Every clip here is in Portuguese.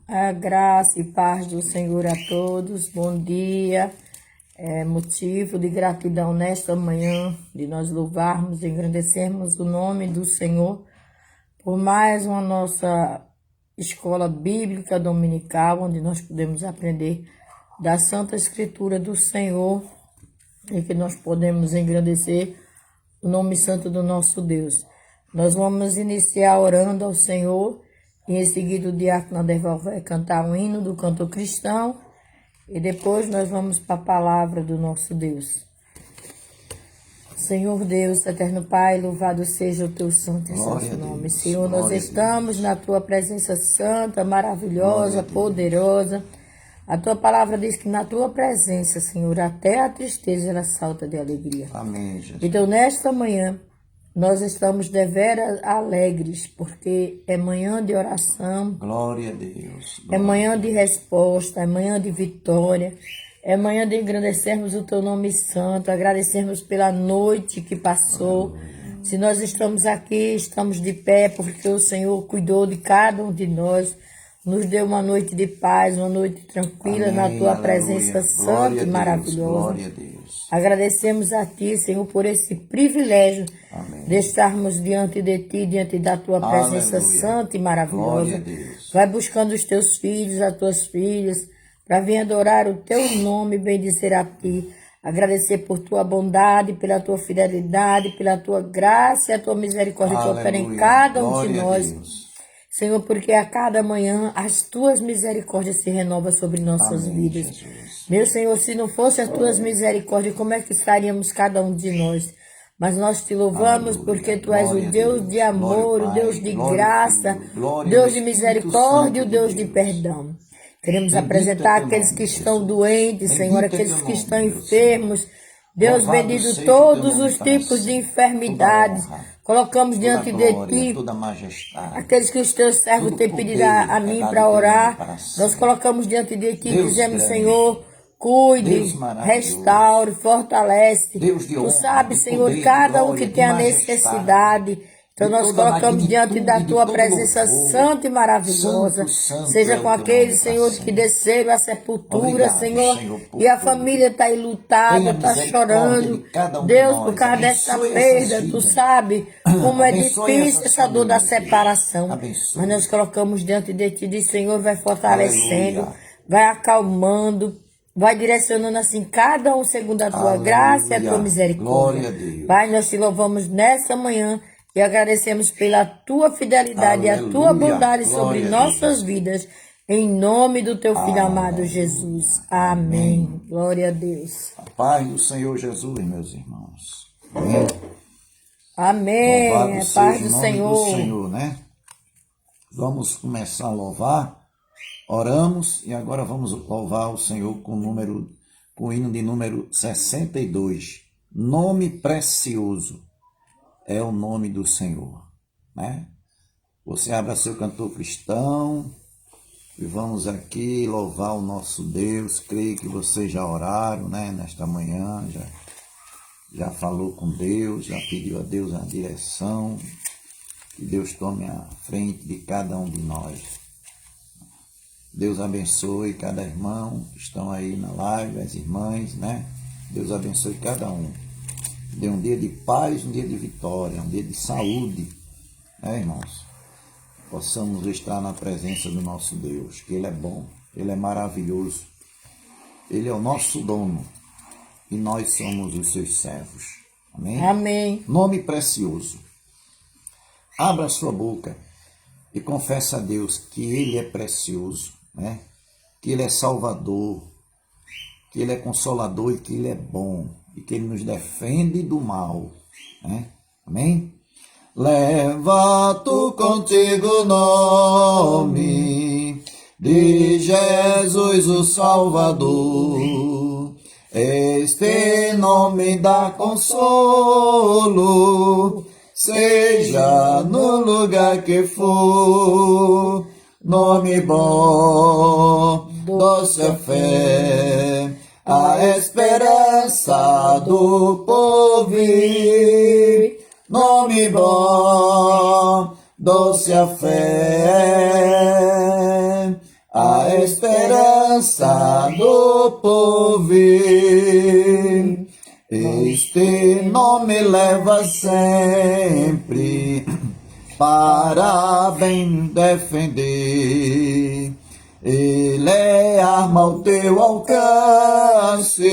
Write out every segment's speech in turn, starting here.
A graça e paz do Senhor a todos. Bom dia. É motivo de gratidão nesta manhã, de nós louvarmos e engrandecermos o nome do Senhor por mais uma nossa escola bíblica dominical, onde nós podemos aprender da Santa Escritura do Senhor e que nós podemos engrandecer o nome santo do nosso Deus. Nós vamos iniciar orando ao Senhor e em seguida o diácono Adeval vai cantar um hino do canto cristão e depois nós vamos para a palavra do nosso Deus. Senhor Deus, eterno Pai, louvado seja o teu santo e santo nome. Senhor, nós estamos na tua presença santa, maravilhosa, poderosa. A tua palavra diz que na tua presença, Senhor, até a tristeza ela salta de alegria. Amém, Jesus. Então, nesta manhã, nós estamos deveras alegres, porque é manhã de oração. Glória a Deus. É manhã de resposta, é manhã de vitória. É manhã de engrandecermos o teu nome santo, agradecermos pela noite que passou. Se nós estamos aqui, estamos de pé, porque o Senhor cuidou de cada um de nós. Nos deu uma noite de paz, uma noite tranquila. Amém, na tua presença santa e maravilhosa. Glória a Deus. Agradecemos a ti, Senhor, por esse privilégio de estarmos diante de ti, diante da tua presença santa e maravilhosa. Vai buscando os teus filhos, as tuas filhas, para vir adorar o teu nome, bendizer a ti. Agradecer por tua bondade, pela tua fidelidade, pela tua graça e a tua misericórdia que opera em cada um de nós. Senhor, porque a cada manhã as tuas misericórdias se renovam sobre nossas vidas. Jesus. Meu Senhor, se não fosse as tuas misericórdias, como é que estaríamos cada um de nós? Mas nós te louvamos porque tu és o Deus de amor, o Deus de graça, o Deus de misericórdia e o Deus de perdão. Queremos apresentar aqueles que estão doentes, Senhor, aqueles que estão enfermos. Deus bendito, todos os tipos de enfermidades. Colocamos diante de ti aqueles que os teus servos têm pedido a mim para orar. Nós colocamos diante de ti e dizemos, Senhor, cuide, restaure, fortalece. Tu sabes, Senhor, cada um que tem a necessidade. Então nós colocamos diante da tua presença santa e maravilhosa. Seja com aqueles, Senhor, que desceram à sepultura, Senhor, e a família está aí lutada, está chorando. Deus, por causa dessa perda, tu sabe como é difícil essa dor da separação. Mas nós colocamos diante de ti, diz, Senhor, vai fortalecendo, vai acalmando, vai direcionando assim cada um segundo a tua graça e a tua misericórdia. Pai, nós te louvamos nessa manhã. E agradecemos pela tua fidelidade e a tua bondade sobre nossas vidas. Em nome do teu Filho amado Jesus. Amém. Glória a Deus. A paz do Senhor Jesus, meus irmãos. Amém. A paz do Senhor, né? Vamos começar a louvar. Oramos e agora vamos louvar o Senhor com o hino de número 62. Nome precioso. É o nome do Senhor, né? Você abra seu cantor cristão e vamos aqui louvar o nosso Deus. Creio que vocês já oraram, né? Nesta manhã, já falou com Deus, já pediu a Deus a direção. Que Deus tome a frente de cada um de nós. Deus abençoe cada irmão que estão aí na live, as irmãs, né? Deus abençoe cada um. Dê um dia de paz, um dia de vitória, um dia de saúde, né, irmãos? Possamos estar na presença do nosso Deus, que Ele é bom, Ele é maravilhoso, Ele é o nosso dono e nós somos os seus servos. Amém? Amém. Nome precioso. Abra sua boca e confesse a Deus que Ele é precioso, né? Que Ele é salvador, que Ele é consolador e que Ele é bom. E que Ele nos defende do mal, né? Amém? Leva tu contigo o nome de Jesus o Salvador. Este nome dá consolo, seja no lugar que for. Nome bom, doce a fé, a esperança do povo. Nome bom, doce a fé, a esperança do porvir. Este nome leva sempre para bem defender. Ele é arma ao teu alcance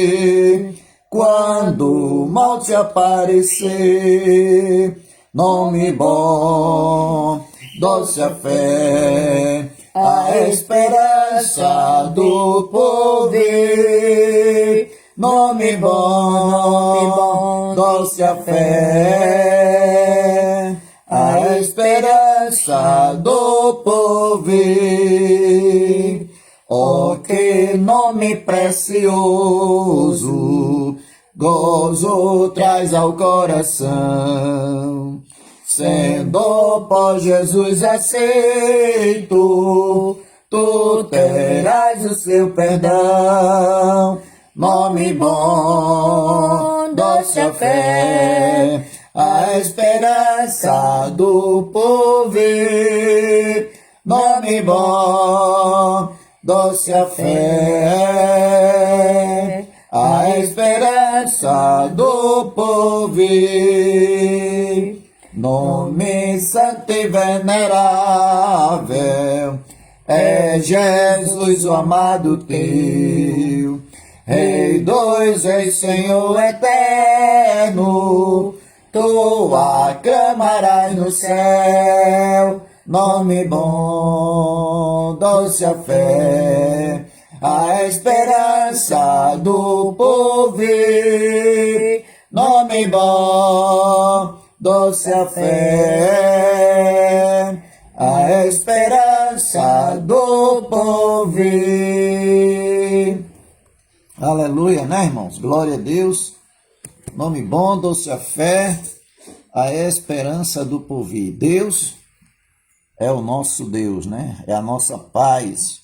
quando o mal te aparecer. Nome bom, doce a fé, a esperança do porvir. Nome bom, doce a fé, a esperança do porvir. Oh, que nome precioso, gozo traz ao coração. Sendo por Jesus aceito, tu terás o seu perdão. Nome bom, doce a fé, a esperança do porvir. Nome bom, doce a fé, a esperança do porvir. Nome santo e venerável, é Jesus o amado teu. Rei dos reis, Senhor eterno, tu aclamarás no céu. Nome bom, doce a fé, a esperança do porvir. Nome bom, doce a fé, a esperança do porvir. Aleluia, né, irmãos? Glória a Deus. Nome bom, doce a fé, a esperança do porvir. Deus é o nosso Deus, né? É a nossa paz,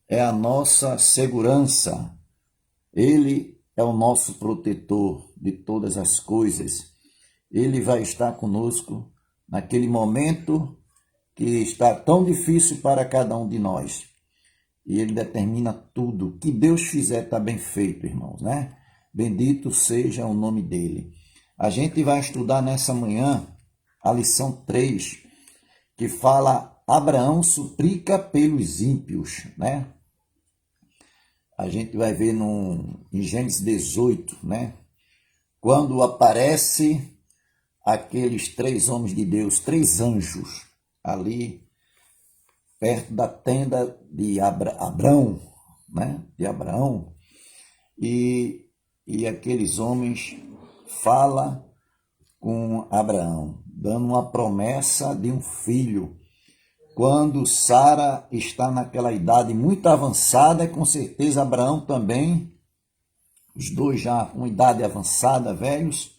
é a nossa segurança. Ele é o nosso protetor de todas as coisas. Ele vai estar conosco naquele momento que está tão difícil para cada um de nós. E Ele determina tudo. O que Deus fizer está bem feito, irmãos, né? Bendito seja o nome dEle. A gente vai estudar nessa manhã a lição 3, que fala: Abraão suplica pelos ímpios, né? A gente vai ver em Gênesis 18, né? Quando aparece aqueles 3 homens de Deus, 3 anjos, ali perto da tenda de Abraão, né? De Abraão, e aqueles homens falam com Abraão, dando uma promessa de um filho. Quando Sara está naquela idade muito avançada, com certeza Abraão também, os dois já com idade avançada, velhos,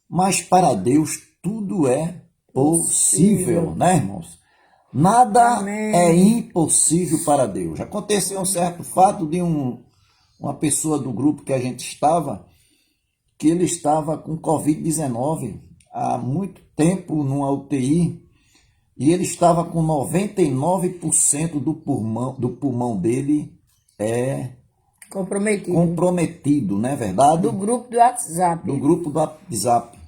mas para Deus tudo é possível, né, irmãos? Nada é impossível para Deus. Aconteceu um certo fato de uma pessoa do grupo que a gente estava, que ele estava com Covid-19 há muito tempo numa UTI, e ele estava com 99% do pulmão dele comprometido, não é verdade? Do grupo do WhatsApp. Do grupo do WhatsApp.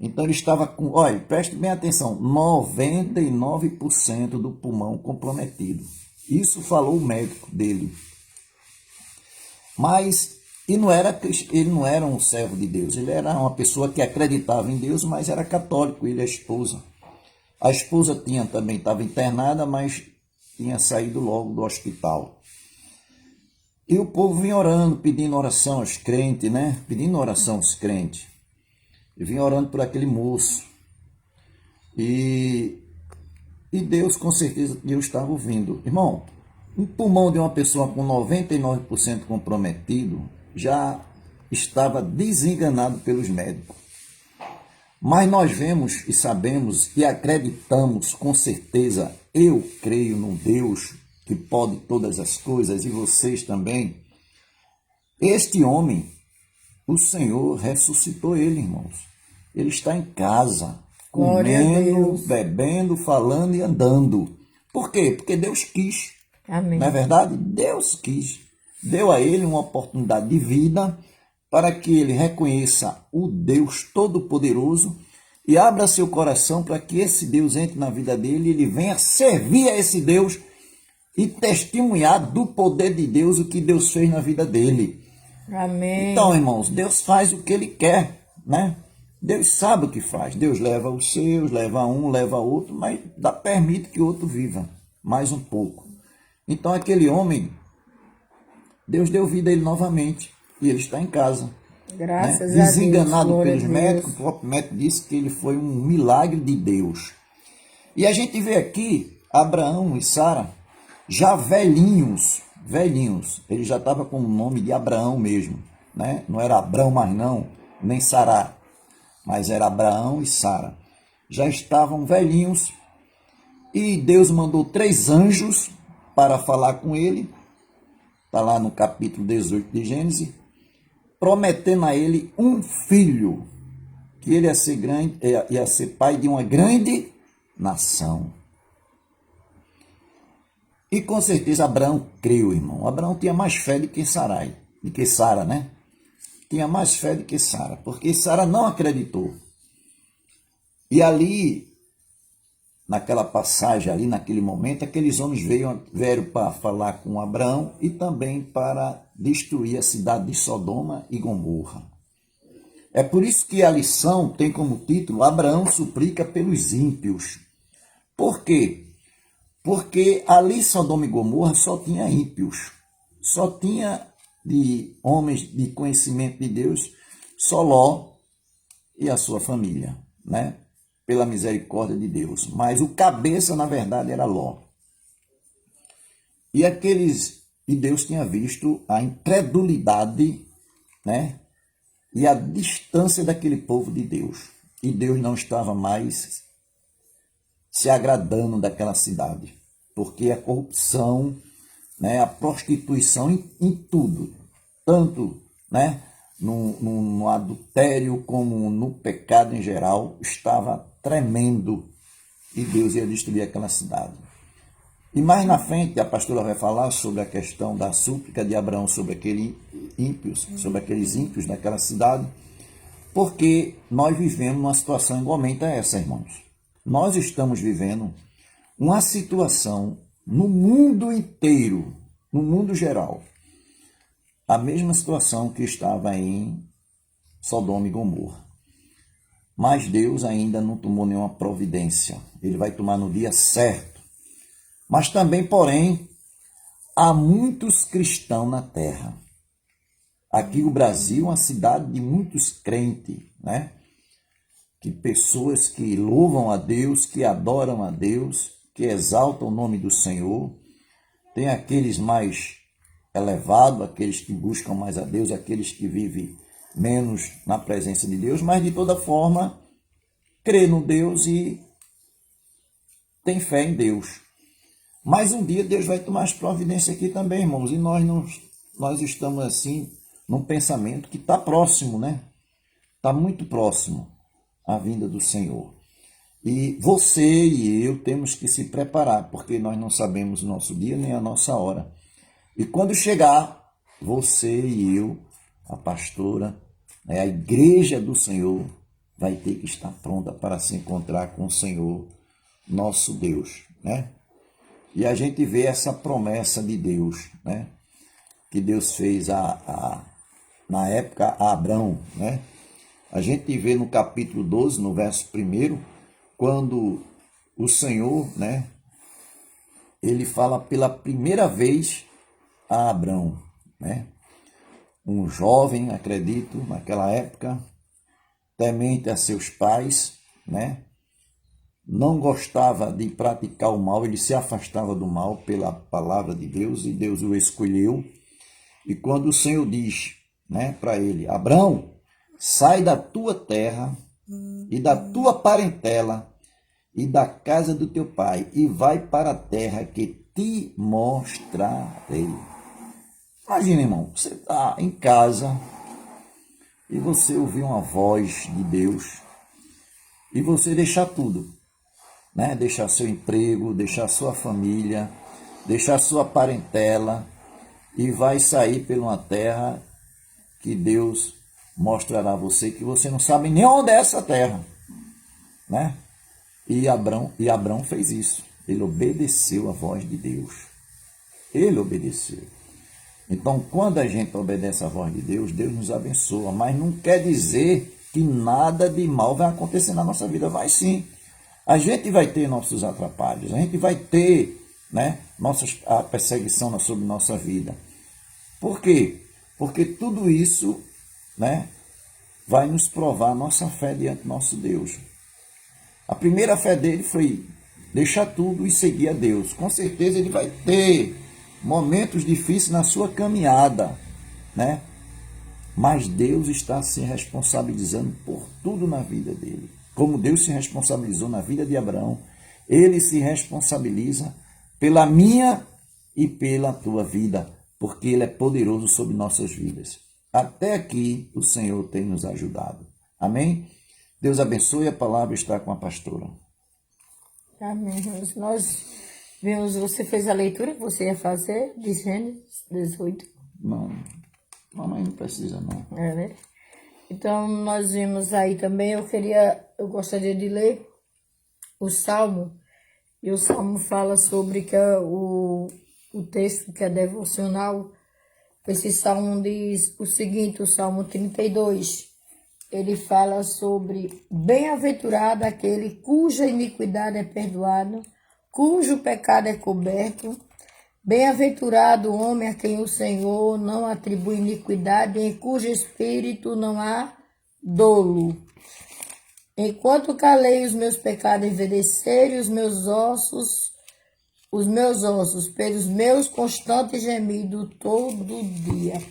Então ele estava com, olha, preste bem atenção, 99% do pulmão comprometido. Isso falou o médico dele. Mas ele não era um servo de Deus, ele era uma pessoa que acreditava em Deus, mas era católico, ele e a esposa. A esposa também estava internada, mas tinha saído logo do hospital. E o povo vinha orando, pedindo oração aos crentes, né? Pedindo oração aos crentes. E vinha orando por aquele moço. E Deus, com certeza, Deus estava ouvindo. Irmão, um pulmão de uma pessoa com 99% comprometido já estava desenganado pelos médicos. Mas nós vemos e sabemos e acreditamos com certeza, eu creio num Deus que pode todas as coisas, e vocês também. Este homem, o Senhor ressuscitou ele, irmãos. Ele está em casa, Glória a comendo, Deus. bebendo, falando e andando. Por quê? Porque Deus quis. Amém. Não é verdade? Deus quis. Deu a ele uma oportunidade de vida para que ele reconheça o Deus Todo-Poderoso e abra seu coração para que esse Deus entre na vida dele e ele venha servir a esse Deus e testemunhar do poder de Deus o que Deus fez na vida dele. Amém. Então, irmãos, Deus faz o que ele quer, né? Deus sabe o que faz. Deus leva os seus, leva um, leva outro, mas permite que o outro viva mais um pouco. Então, aquele homem, Deus deu vida a ele novamente e ele está em casa. Graças a Deus. Desenganado Glória pelos a Deus. médicos, o próprio médico disse que ele foi um milagre de Deus. E a gente vê aqui Abraão e Sara já velhinhos, ele já estava com o nome de Abraão mesmo, né? Não era Abrão mais não, nem Sará, mas era Abraão e Sara. Já estavam velhinhos e Deus mandou 3 anjos para falar com ele, está lá no capítulo 18 de Gênesis, prometendo a ele um filho, que ele ia ser pai de uma grande nação. E com certeza Abraão creu, irmão. Abraão tinha mais fé do que Sarai, do que Sara, né? Tinha mais fé do que Sara, porque Sara não acreditou. E ali, naquela passagem, ali naquele momento, aqueles homens vieram para falar com Abraão e também para destruir a cidade de Sodoma e Gomorra. É por isso que a lição tem como título Abraão suplica pelos ímpios. Por quê? Porque ali Sodoma e Gomorra só tinha ímpios, só tinha de homens de conhecimento de Deus, só Ló e a sua família, né? Pela misericórdia de Deus. Mas o cabeça, na verdade, era Ló. E Deus tinha visto a incredulidade, né? E a distância daquele povo de Deus. E Deus não estava mais se agradando daquela cidade, porque a corrupção, né, a prostituição em tudo, tanto, né, no adultério como no pecado em geral, estava tremendo e Deus ia destruir aquela cidade. E mais na frente a pastora vai falar sobre a questão da súplica de Abraão sobre aqueles ímpios daquela cidade, porque nós vivemos uma situação igualmente a essa, irmãos. Nós estamos vivendo uma situação no mundo inteiro, no mundo geral, a mesma situação que estava em Sodoma e Gomorra. Mas Deus ainda não tomou nenhuma providência. Ele vai tomar no dia certo. Mas também, porém, há muitos cristãos na terra. Aqui o Brasil é uma cidade de muitos crentes, né? Que pessoas que louvam a Deus, que adoram a Deus, que exaltam o nome do Senhor. Tem aqueles mais elevados, aqueles que buscam mais a Deus, aqueles que vivem menos na presença de Deus, mas de toda forma crê no Deus e tem fé em Deus. Mas um dia Deus vai tomar as providências aqui também, irmãos, e nós estamos assim num pensamento que está próximo, né? Está muito próximo a vinda do Senhor. E você e eu temos que se preparar, porque nós não sabemos o nosso dia nem a nossa hora. E quando chegar, você e eu, a pastora, a igreja do Senhor, vai ter que estar pronta para se encontrar com o Senhor, nosso Deus, né? E a gente vê essa promessa de Deus, né? Que Deus fez na época a Abraão, né? A gente vê no capítulo 12, no verso 1, quando o Senhor, né, ele fala pela primeira vez a Abraão, né? Um jovem, acredito, naquela época, temente a seus pais, né? Não gostava de praticar o mal, ele se afastava do mal pela palavra de Deus e Deus o escolheu. E quando o Senhor diz, né, para ele, Abraão, sai da tua terra e da tua parentela e da casa do teu pai e vai para a terra que te mostrarei. Imagina, irmão, você está em casa e você ouviu uma voz de Deus e você deixar tudo, né? Deixar seu emprego, deixar sua família, deixar sua parentela e vai sair por uma terra que Deus mostrará a você que você não sabe nem onde é essa terra, né? E Abrão fez isso. Ele obedeceu a voz de Deus. Ele obedeceu. Então, quando a gente obedece a voz de Deus, Deus nos abençoa, mas não quer dizer que nada de mal vai acontecer na nossa vida. Vai sim. A gente vai ter nossos atrapalhos, a gente vai ter, né, a perseguição sobre nossa vida. Por quê? Porque tudo isso, né, vai nos provar a nossa fé diante do nosso Deus. A primeira fé dele foi deixar tudo e seguir a Deus. Com certeza ele vai ter momentos difíceis na sua caminhada, né? Mas Deus está se responsabilizando por tudo na vida dele. Como Deus se responsabilizou na vida de Abraão, ele se responsabiliza pela minha e pela tua vida, porque ele é poderoso sobre nossas vidas. Até aqui o Senhor tem nos ajudado. Amém? Deus abençoe, a palavra está com a pastora. Amém. Nós vimos, você fez a leitura que você ia fazer de Gênesis 18. Não, mamãe não precisa não. É, né? Então, nós vimos aí também, eu gostaria de ler o Salmo, e o Salmo fala sobre que o texto que é devocional, esse Salmo diz o seguinte, o Salmo 32, ele fala sobre bem-aventurado aquele cuja iniquidade é perdoada, cujo pecado é coberto. Bem-aventurado o homem a quem o Senhor não atribui iniquidade, em cujo espírito não há dolo. Enquanto calei os meus pecados envelheceram, os meus ossos, pelos meus constantes gemidos todo dia.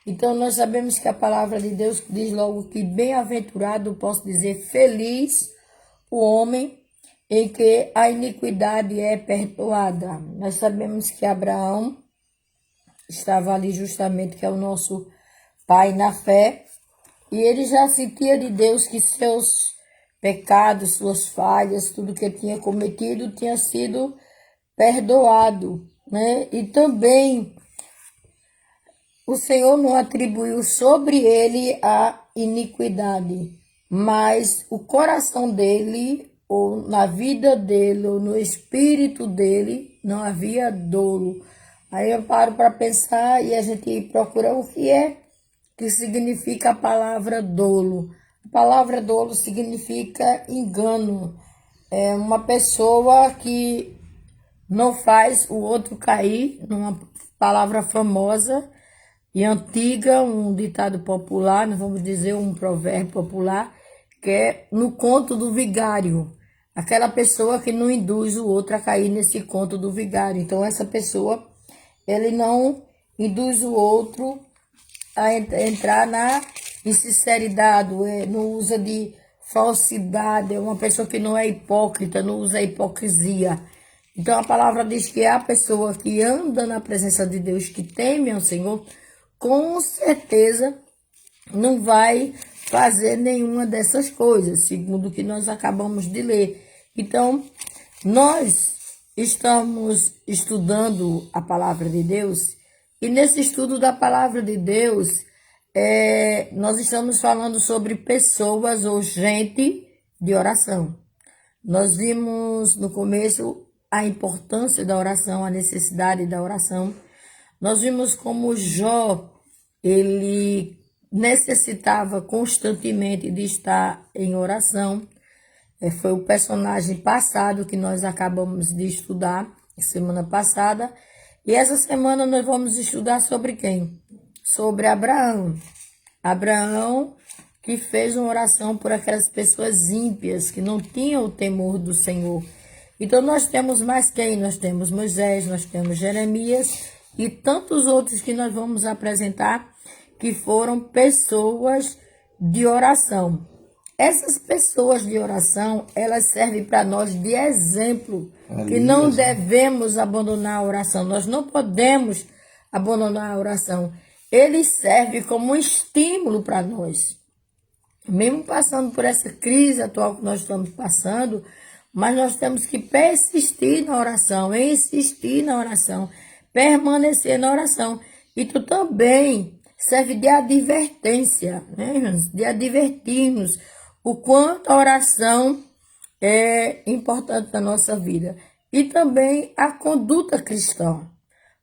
Então, nós sabemos que a palavra de Deus diz logo que bem-aventurado, posso dizer, feliz o homem em que a iniquidade é perdoada. Nós sabemos que Abraão estava ali justamente, que é o nosso pai na fé, e ele já sentia de Deus que seus pecados, suas falhas, tudo que ele tinha cometido tinha sido perdoado, né? E também o Senhor não atribuiu sobre ele a iniquidade, mas o coração dele, ou na vida dele, ou no espírito dele, não havia dolo. Aí eu paro para pensar e a gente procura o que significa a palavra dolo. A palavra dolo significa engano. É uma pessoa que não faz o outro cair, numa palavra famosa e antiga, um ditado popular, nós vamos dizer um provérbio popular, que é no conto do vigário. Aquela pessoa que não induz o outro a cair nesse conto do vigário. Então, essa pessoa, ele não induz o outro a entrar na insinceridade, não usa de falsidade, é uma pessoa que não é hipócrita, não usa hipocrisia. Então, a palavra diz que é a pessoa que anda na presença de Deus, que teme ao Senhor, com certeza não vai fazer nenhuma dessas coisas, segundo o que nós acabamos de ler. Então, nós estamos estudando a palavra de Deus, e nesse estudo da palavra de Deus, nós estamos falando sobre pessoas ou gente de oração. Nós vimos no começo a importância da oração, a necessidade da oração. Nós vimos como Jó, ele necessitava constantemente de estar em oração. Foi o personagem passado que nós acabamos de estudar, semana passada. E essa semana nós vamos estudar sobre quem? Sobre Abraão. Abraão que fez uma oração por aquelas pessoas ímpias que não tinham o temor do Senhor. Então nós temos mais quem? Nós temos Moisés, nós temos Jeremias e tantos outros que nós vamos apresentar que foram pessoas de oração. Essas pessoas de oração, elas servem para nós de exemplo, que não devemos abandonar a oração. Nós não podemos abandonar a oração. Ele serve como um estímulo para nós. mesmo passando por essa crise atual que nós estamos passando, mas nós temos que persistir na oração, insistir na oração, permanecer na oração. E tu também serve de advertência, né, irmãos? De advertir-nos o quanto a oração é importante na nossa vida. E também a conduta cristã.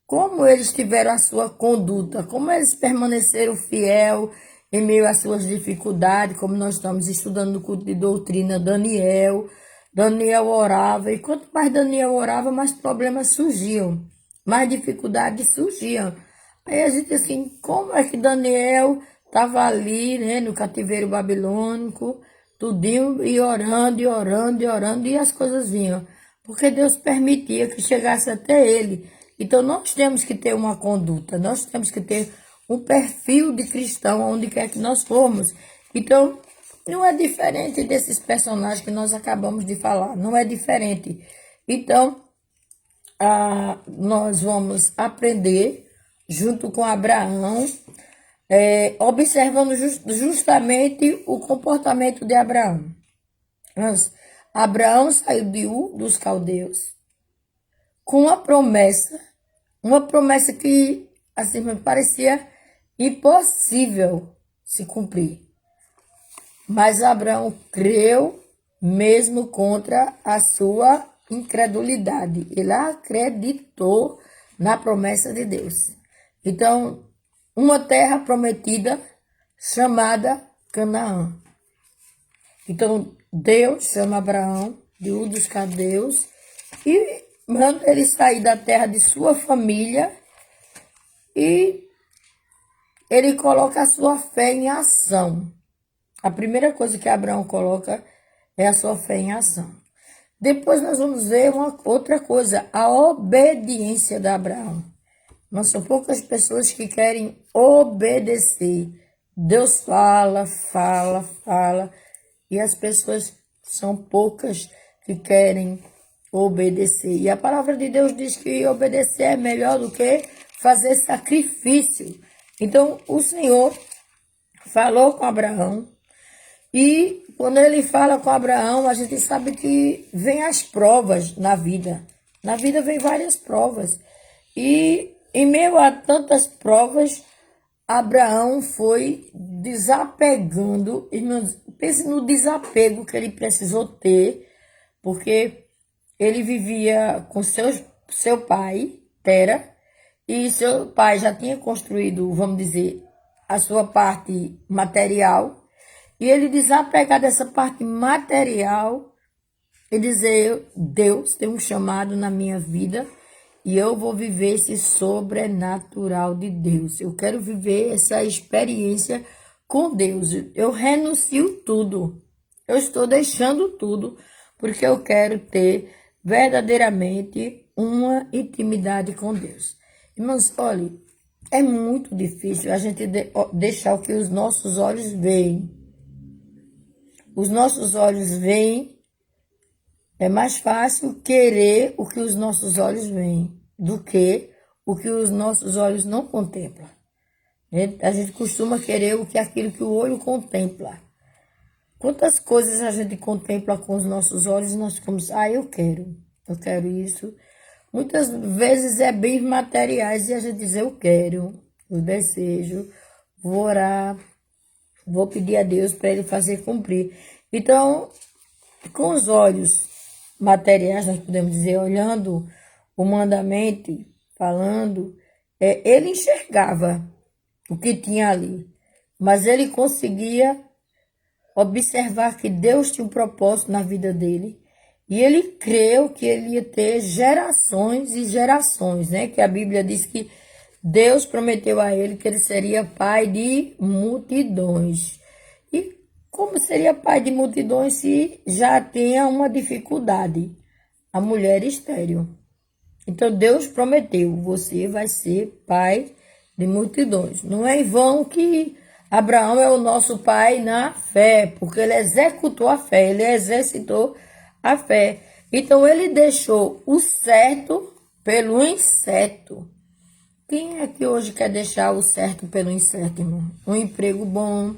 Como eles tiveram a sua conduta, como eles permaneceram fiel em meio às suas dificuldades, como nós estamos estudando no culto de doutrina, Daniel orava, e quanto mais Daniel orava, mais problemas surgiam, mais dificuldades surgiam. Aí a gente assim, como é que Daniel estava ali, né, no cativeiro babilônico, tudinho, e orando, e orando, e orando, e as coisas vinham, porque Deus permitia que chegasse até ele. Então nós temos que ter uma conduta, nós temos que ter um perfil de cristão onde quer que nós formos. Então, não é diferente desses personagens que nós acabamos de falar, não é diferente. Então, nós vamos aprender junto com Abraão, observando justamente o comportamento de Abraão. Abraão saiu de Ur dos Caldeus com uma promessa que assim me parecia impossível se cumprir. Mas Abraão creu mesmo contra a sua incredulidade. Ele acreditou na promessa de Deus. Então, uma terra prometida chamada Canaã. Então, Deus chama Abraão de Ur dos Caldeus e manda ele sair da terra de sua família e ele coloca a sua fé em ação. A primeira coisa que Abraão coloca é a sua fé em ação. Depois nós vamos ver uma outra coisa, a obediência de Abraão. Mas são poucas pessoas que querem obedecer. Deus fala, e as pessoas são poucas que querem obedecer. E a palavra de Deus diz que obedecer é melhor do que fazer sacrifício. Então, o Senhor falou com Abraão, e quando ele fala com Abraão, a gente sabe que vem as provas na vida. Na vida vem várias provas. E em meio a tantas provas, Abraão foi desapegando. Irmãos, pense no desapego que ele precisou ter, porque ele vivia com seu pai, Tera, e seu pai já tinha construído, vamos dizer, a sua parte material. E ele desapegar dessa parte material e dizer, Deus tem um chamado na minha vida e eu vou viver esse sobrenatural de Deus. Eu quero viver essa experiência com Deus. Eu renuncio tudo. Eu estou deixando tudo porque eu quero ter verdadeiramente uma intimidade com Deus. Irmãos, olhe, é muito difícil a gente deixar o que os nossos olhos veem. Os nossos olhos veem, é mais fácil querer o que os nossos olhos veem do que o que os nossos olhos não contemplam. A gente costuma querer aquilo que o olho contempla. Quantas coisas a gente contempla com os nossos olhos e nós ficamos, eu quero isso. Muitas vezes é bens materiais e a gente diz, eu quero, eu desejo, vou orar, vou pedir a Deus para ele fazer cumprir. Então, com os olhos materiais, nós podemos dizer, olhando o mandamento, falando, ele enxergava o que tinha ali, mas ele conseguia observar que Deus tinha um propósito na vida dele, e ele creu que ele ia ter gerações e gerações, né? Que a Bíblia diz que Deus prometeu a ele que ele seria pai de multidões. E como seria pai de multidões se já tenha uma dificuldade? A mulher estéril. Então Deus prometeu, você vai ser pai de multidões. Não é em vão que Abraão é o nosso pai na fé, porque ele executou a fé, ele exercitou a fé. Então ele deixou o certo pelo incerto. Quem é que hoje quer deixar o certo pelo incerto, irmão? Um emprego bom,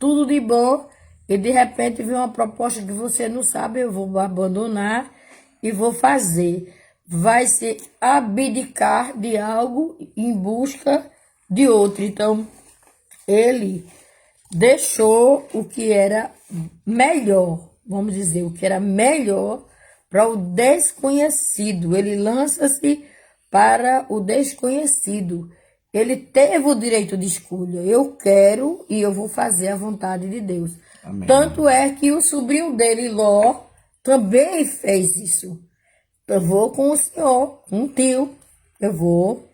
tudo de bom, e de repente vem uma proposta que você não sabe, eu vou abandonar e vou fazer. Vai se abdicar de algo em busca de outro. Então, ele deixou o que era melhor, vamos dizer, o que era melhor para o desconhecido. Ele lança-se para o desconhecido. Ele teve o direito de escolha. Eu quero e eu vou fazer a vontade de Deus. Amém. Tanto é que o sobrinho dele, Ló, também fez isso. Eu vou com o senhor, com o tio. Eu vou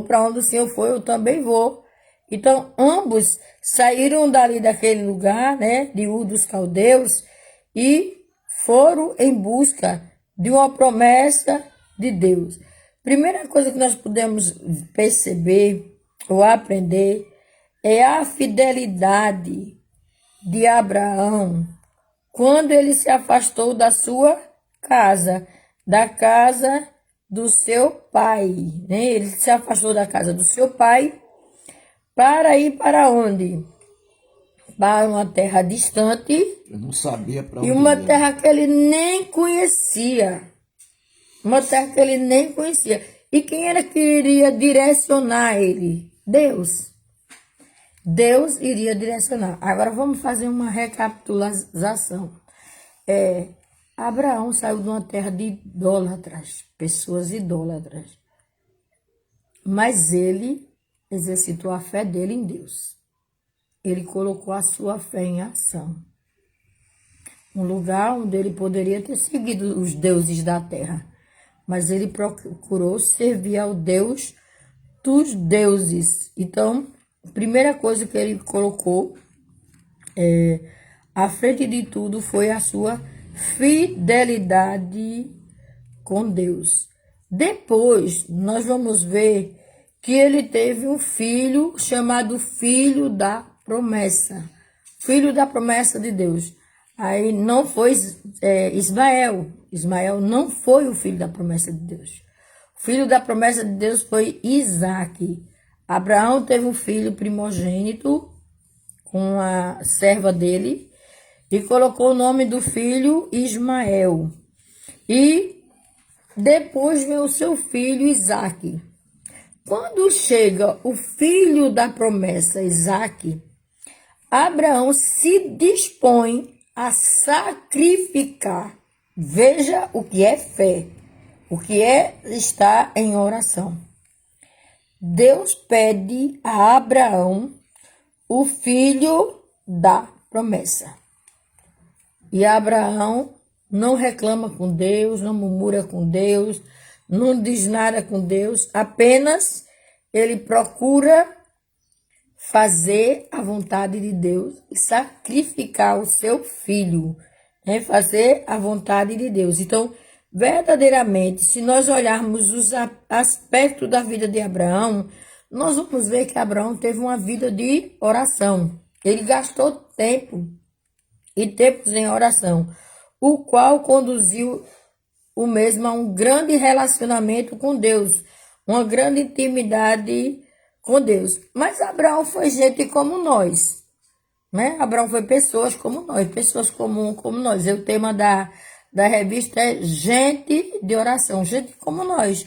para onde o senhor foi, eu também vou. Então, ambos saíram dali daquele lugar, né, de Ur dos Caldeus, e foram em busca de uma promessa de Deus. Primeira coisa que nós podemos perceber ou aprender é a fidelidade de Abraão quando ele se afastou da sua casa, da casa do seu pai, né? Ele se afastou da casa do seu pai para ir para onde? Para uma terra distante. Eu não sabia para onde E uma ia. terra que ele nem conhecia. Uma terra que ele nem conhecia. E quem era que iria direcionar ele? Deus. Deus iria direcionar. Agora vamos fazer uma recapitulação. Abraão saiu de uma terra de idólatras, pessoas idólatras. Mas ele exercitou a fé dele em Deus. Ele colocou a sua fé em ação. Um lugar onde ele poderia ter seguido os deuses da terra. Mas ele procurou servir ao Deus dos deuses. Então, a primeira coisa que ele colocou à frente de tudo foi a sua fidelidade com Deus. Depois, nós vamos ver que ele teve um filho chamado Filho da Promessa. Filho da promessa de Deus. Aí não foi Ismael. Ismael não foi o filho da promessa de Deus. O filho da promessa de Deus foi Isaque. Abraão teve um filho primogênito com a serva dele e colocou o nome do filho Ismael. E depois vem o seu filho Isaque. Quando chega o filho da promessa, Isaque, Abraão se dispõe a sacrificar. Veja o que é fé, o que é estar em oração. Deus pede a Abraão o filho da promessa. E Abraão não reclama com Deus, não murmura com Deus, não diz nada com Deus, apenas ele procura fazer a vontade de Deus e sacrificar o seu filho, né? Fazer a vontade de Deus. Então, verdadeiramente, se nós olharmos os aspectos da vida de Abraão, nós vamos ver que Abraão teve uma vida de oração. Ele gastou tempo e tempos em oração, o qual conduziu o mesmo a um grande relacionamento com Deus, uma grande intimidade com Deus. Mas Abraão foi gente como nós, né? Abraão foi pessoas como nós, pessoas comuns como nós. O tema da revista é gente de oração, gente como nós,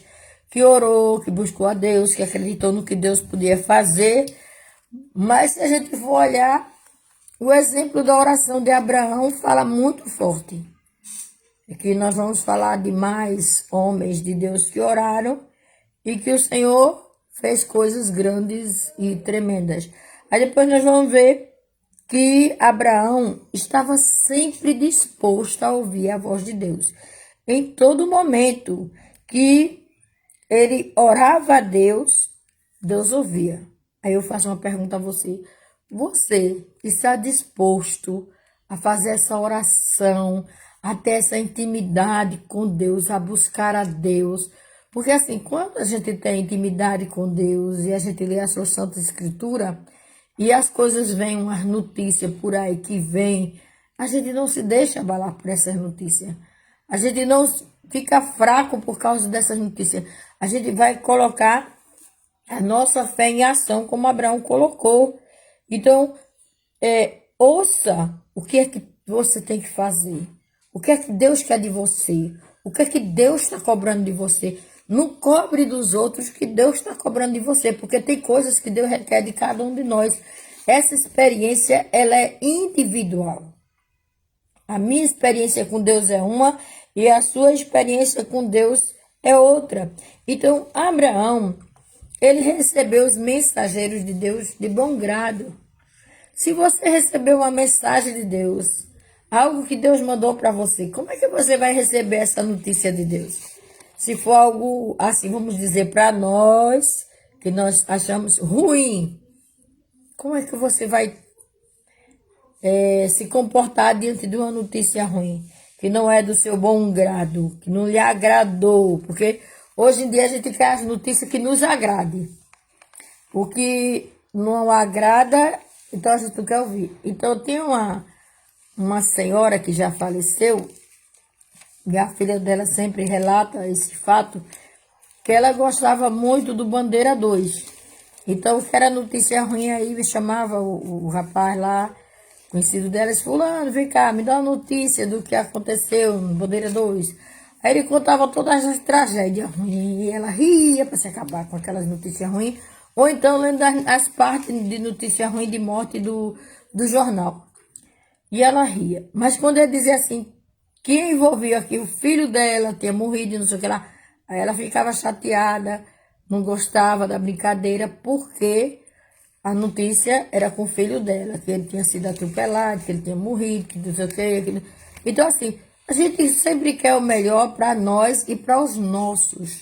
que orou, que buscou a Deus, que acreditou no que Deus podia fazer. Mas se a gente for olhar, o exemplo da oração de Abraão fala muito forte. Aqui nós vamos falar de mais homens de Deus que oraram e que o Senhor fez coisas grandes e tremendas. Aí depois nós vamos ver que Abraão estava sempre disposto a ouvir a voz de Deus. Em todo momento que ele orava a Deus, Deus ouvia. Aí eu faço uma pergunta a você. Você está disposto a fazer essa oração, a ter essa intimidade com Deus, a buscar a Deus? Porque assim, quando a gente tem intimidade com Deus e a gente lê a sua Santa Escritura e as coisas vêm, umas notícias por aí que vêm, a gente não se deixa abalar por essas notícias. A gente não fica fraco por causa dessas notícias. A gente vai colocar a nossa fé em ação, como Abraão colocou. Então, ouça o que é que você tem que fazer. O que é que Deus quer de você? O que é que Deus está cobrando de você? Não cobre dos outros o que Deus está cobrando de você, porque tem coisas que Deus requer de cada um de nós. Essa experiência, ela é individual. A minha experiência com Deus é uma e a sua experiência com Deus é outra. Então, Abraão, ele recebeu os mensageiros de Deus de bom grado. Se você recebeu uma mensagem de Deus, algo que Deus mandou para você, como é que você vai receber essa notícia de Deus? Se for algo, assim, vamos dizer, para nós, que nós achamos ruim, como é que você vai se comportar diante de uma notícia ruim, que não é do seu bom grado, que não lhe agradou? Porque hoje em dia a gente quer as notícias que nos agrade. O que não agrada, então a gente não quer ouvir. Então tem uma senhora que já faleceu, e a filha dela sempre relata esse fato, que ela gostava muito do Bandeira 2. Então, que era notícia ruim, aí me chamava o rapaz lá, conhecido dela, disse: fulano, vem cá, me dá uma notícia do que aconteceu no Bandeira 2. Aí ele contava todas as tragédias ruins, e ela ria para se acabar com aquelas notícias ruins, ou então lendo as partes de notícia ruim de morte do jornal. E ela ria. Mas quando ele dizia assim, que envolvia que o filho dela tinha morrido e não sei o que lá, aí ela ficava chateada, não gostava da brincadeira, porque a notícia era com o filho dela, que ele tinha sido atropelado, que ele tinha morrido, que não sei o que. Então, assim, a gente sempre quer o melhor para nós e para os nossos.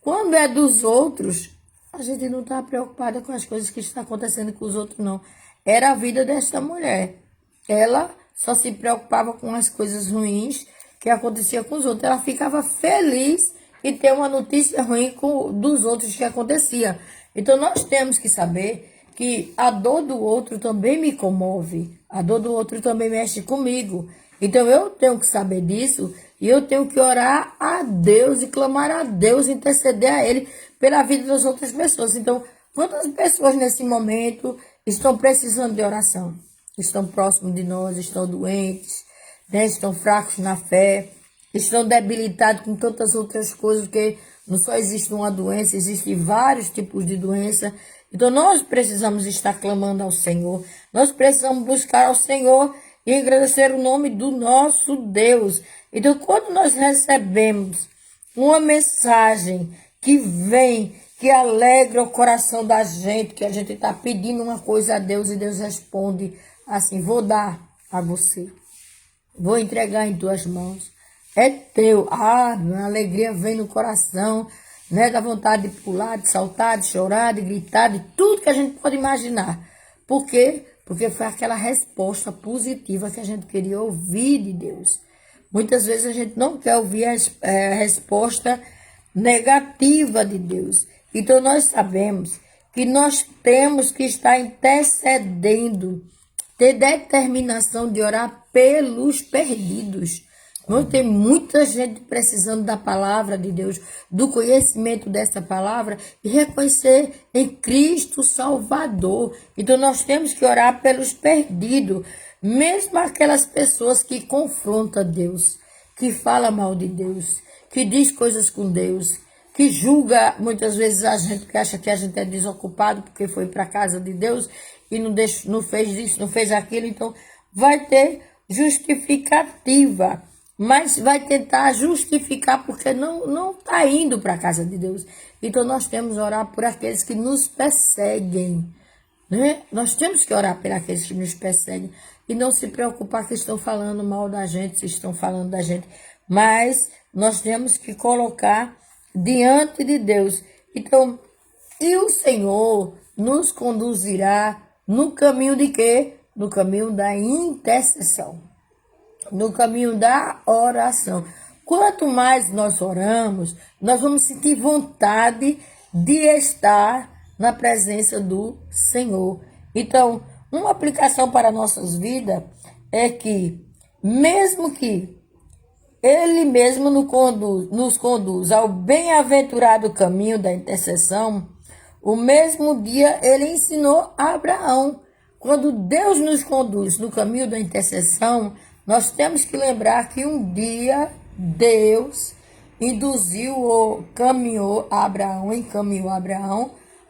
Quando é dos outros, a gente não está preocupada com as coisas que estão acontecendo com os outros, não. Era a vida desta mulher. Ela só se preocupava com as coisas ruins que aconteciam com os outros. Ela ficava feliz em ter uma notícia ruim dos outros que acontecia. Então, nós temos que saber que a dor do outro também me comove. A dor do outro também mexe comigo. Então, eu tenho que saber disso e eu tenho que orar a Deus e clamar a Deus, interceder a Ele pela vida das outras pessoas. Então, quantas pessoas nesse momento estão precisando de oração? Estão próximos de nós, estão doentes, né? Estão fracos na fé, estão debilitados com tantas outras coisas, porque não só existe uma doença, existem vários tipos de doença. Então nós precisamos estar clamando ao Senhor, nós precisamos buscar ao Senhor e agradecer o nome do nosso Deus. Então, quando nós recebemos uma mensagem que vem, que alegra o coração da gente, que a gente está pedindo uma coisa a Deus e Deus responde assim: vou dar a você, vou entregar em tuas mãos, é teu. Ah, a alegria vem no coração, né? Dá vontade de pular, de saltar, de chorar, de gritar, de tudo que a gente pode imaginar. Por quê? Porque foi aquela resposta positiva que a gente queria ouvir de Deus. Muitas vezes a gente não quer ouvir a resposta negativa de Deus. Então nós sabemos que nós temos que estar intercedendo, ter determinação de orar pelos perdidos. Não tem muita gente precisando da palavra de Deus, do conhecimento dessa palavra e reconhecer em Cristo Salvador. Então nós temos que orar pelos perdidos, mesmo aquelas pessoas que confrontam Deus, que falam mal de Deus, que diz coisas com Deus, que julga muitas vezes a gente, que acha que a gente é desocupado porque foi para a casa de Deus e não fez isso, não fez aquilo. Então vai ter justificativa, mas vai tentar justificar porque não está indo para a casa de Deus. Então nós temos que orar por aqueles que nos perseguem, né? Nós temos que orar por aqueles que nos perseguem e não se preocupar que estão falando mal da gente, se estão falando da gente, mas nós temos que colocar diante de Deus. Então, e o Senhor nos conduzirá no caminho de quê? No caminho da intercessão, no caminho da oração. Quanto mais nós oramos, nós vamos sentir vontade de estar na presença do Senhor. Então, uma aplicação para nossas vidas é que, mesmo que Ele mesmo nos conduz ao bem-aventurado caminho da intercessão, o mesmo dia Ele ensinou a Abraão quando Deus nos conduz no caminho da intercessão, nós temos que lembrar que um dia Deus induziu ou encaminhou Abraão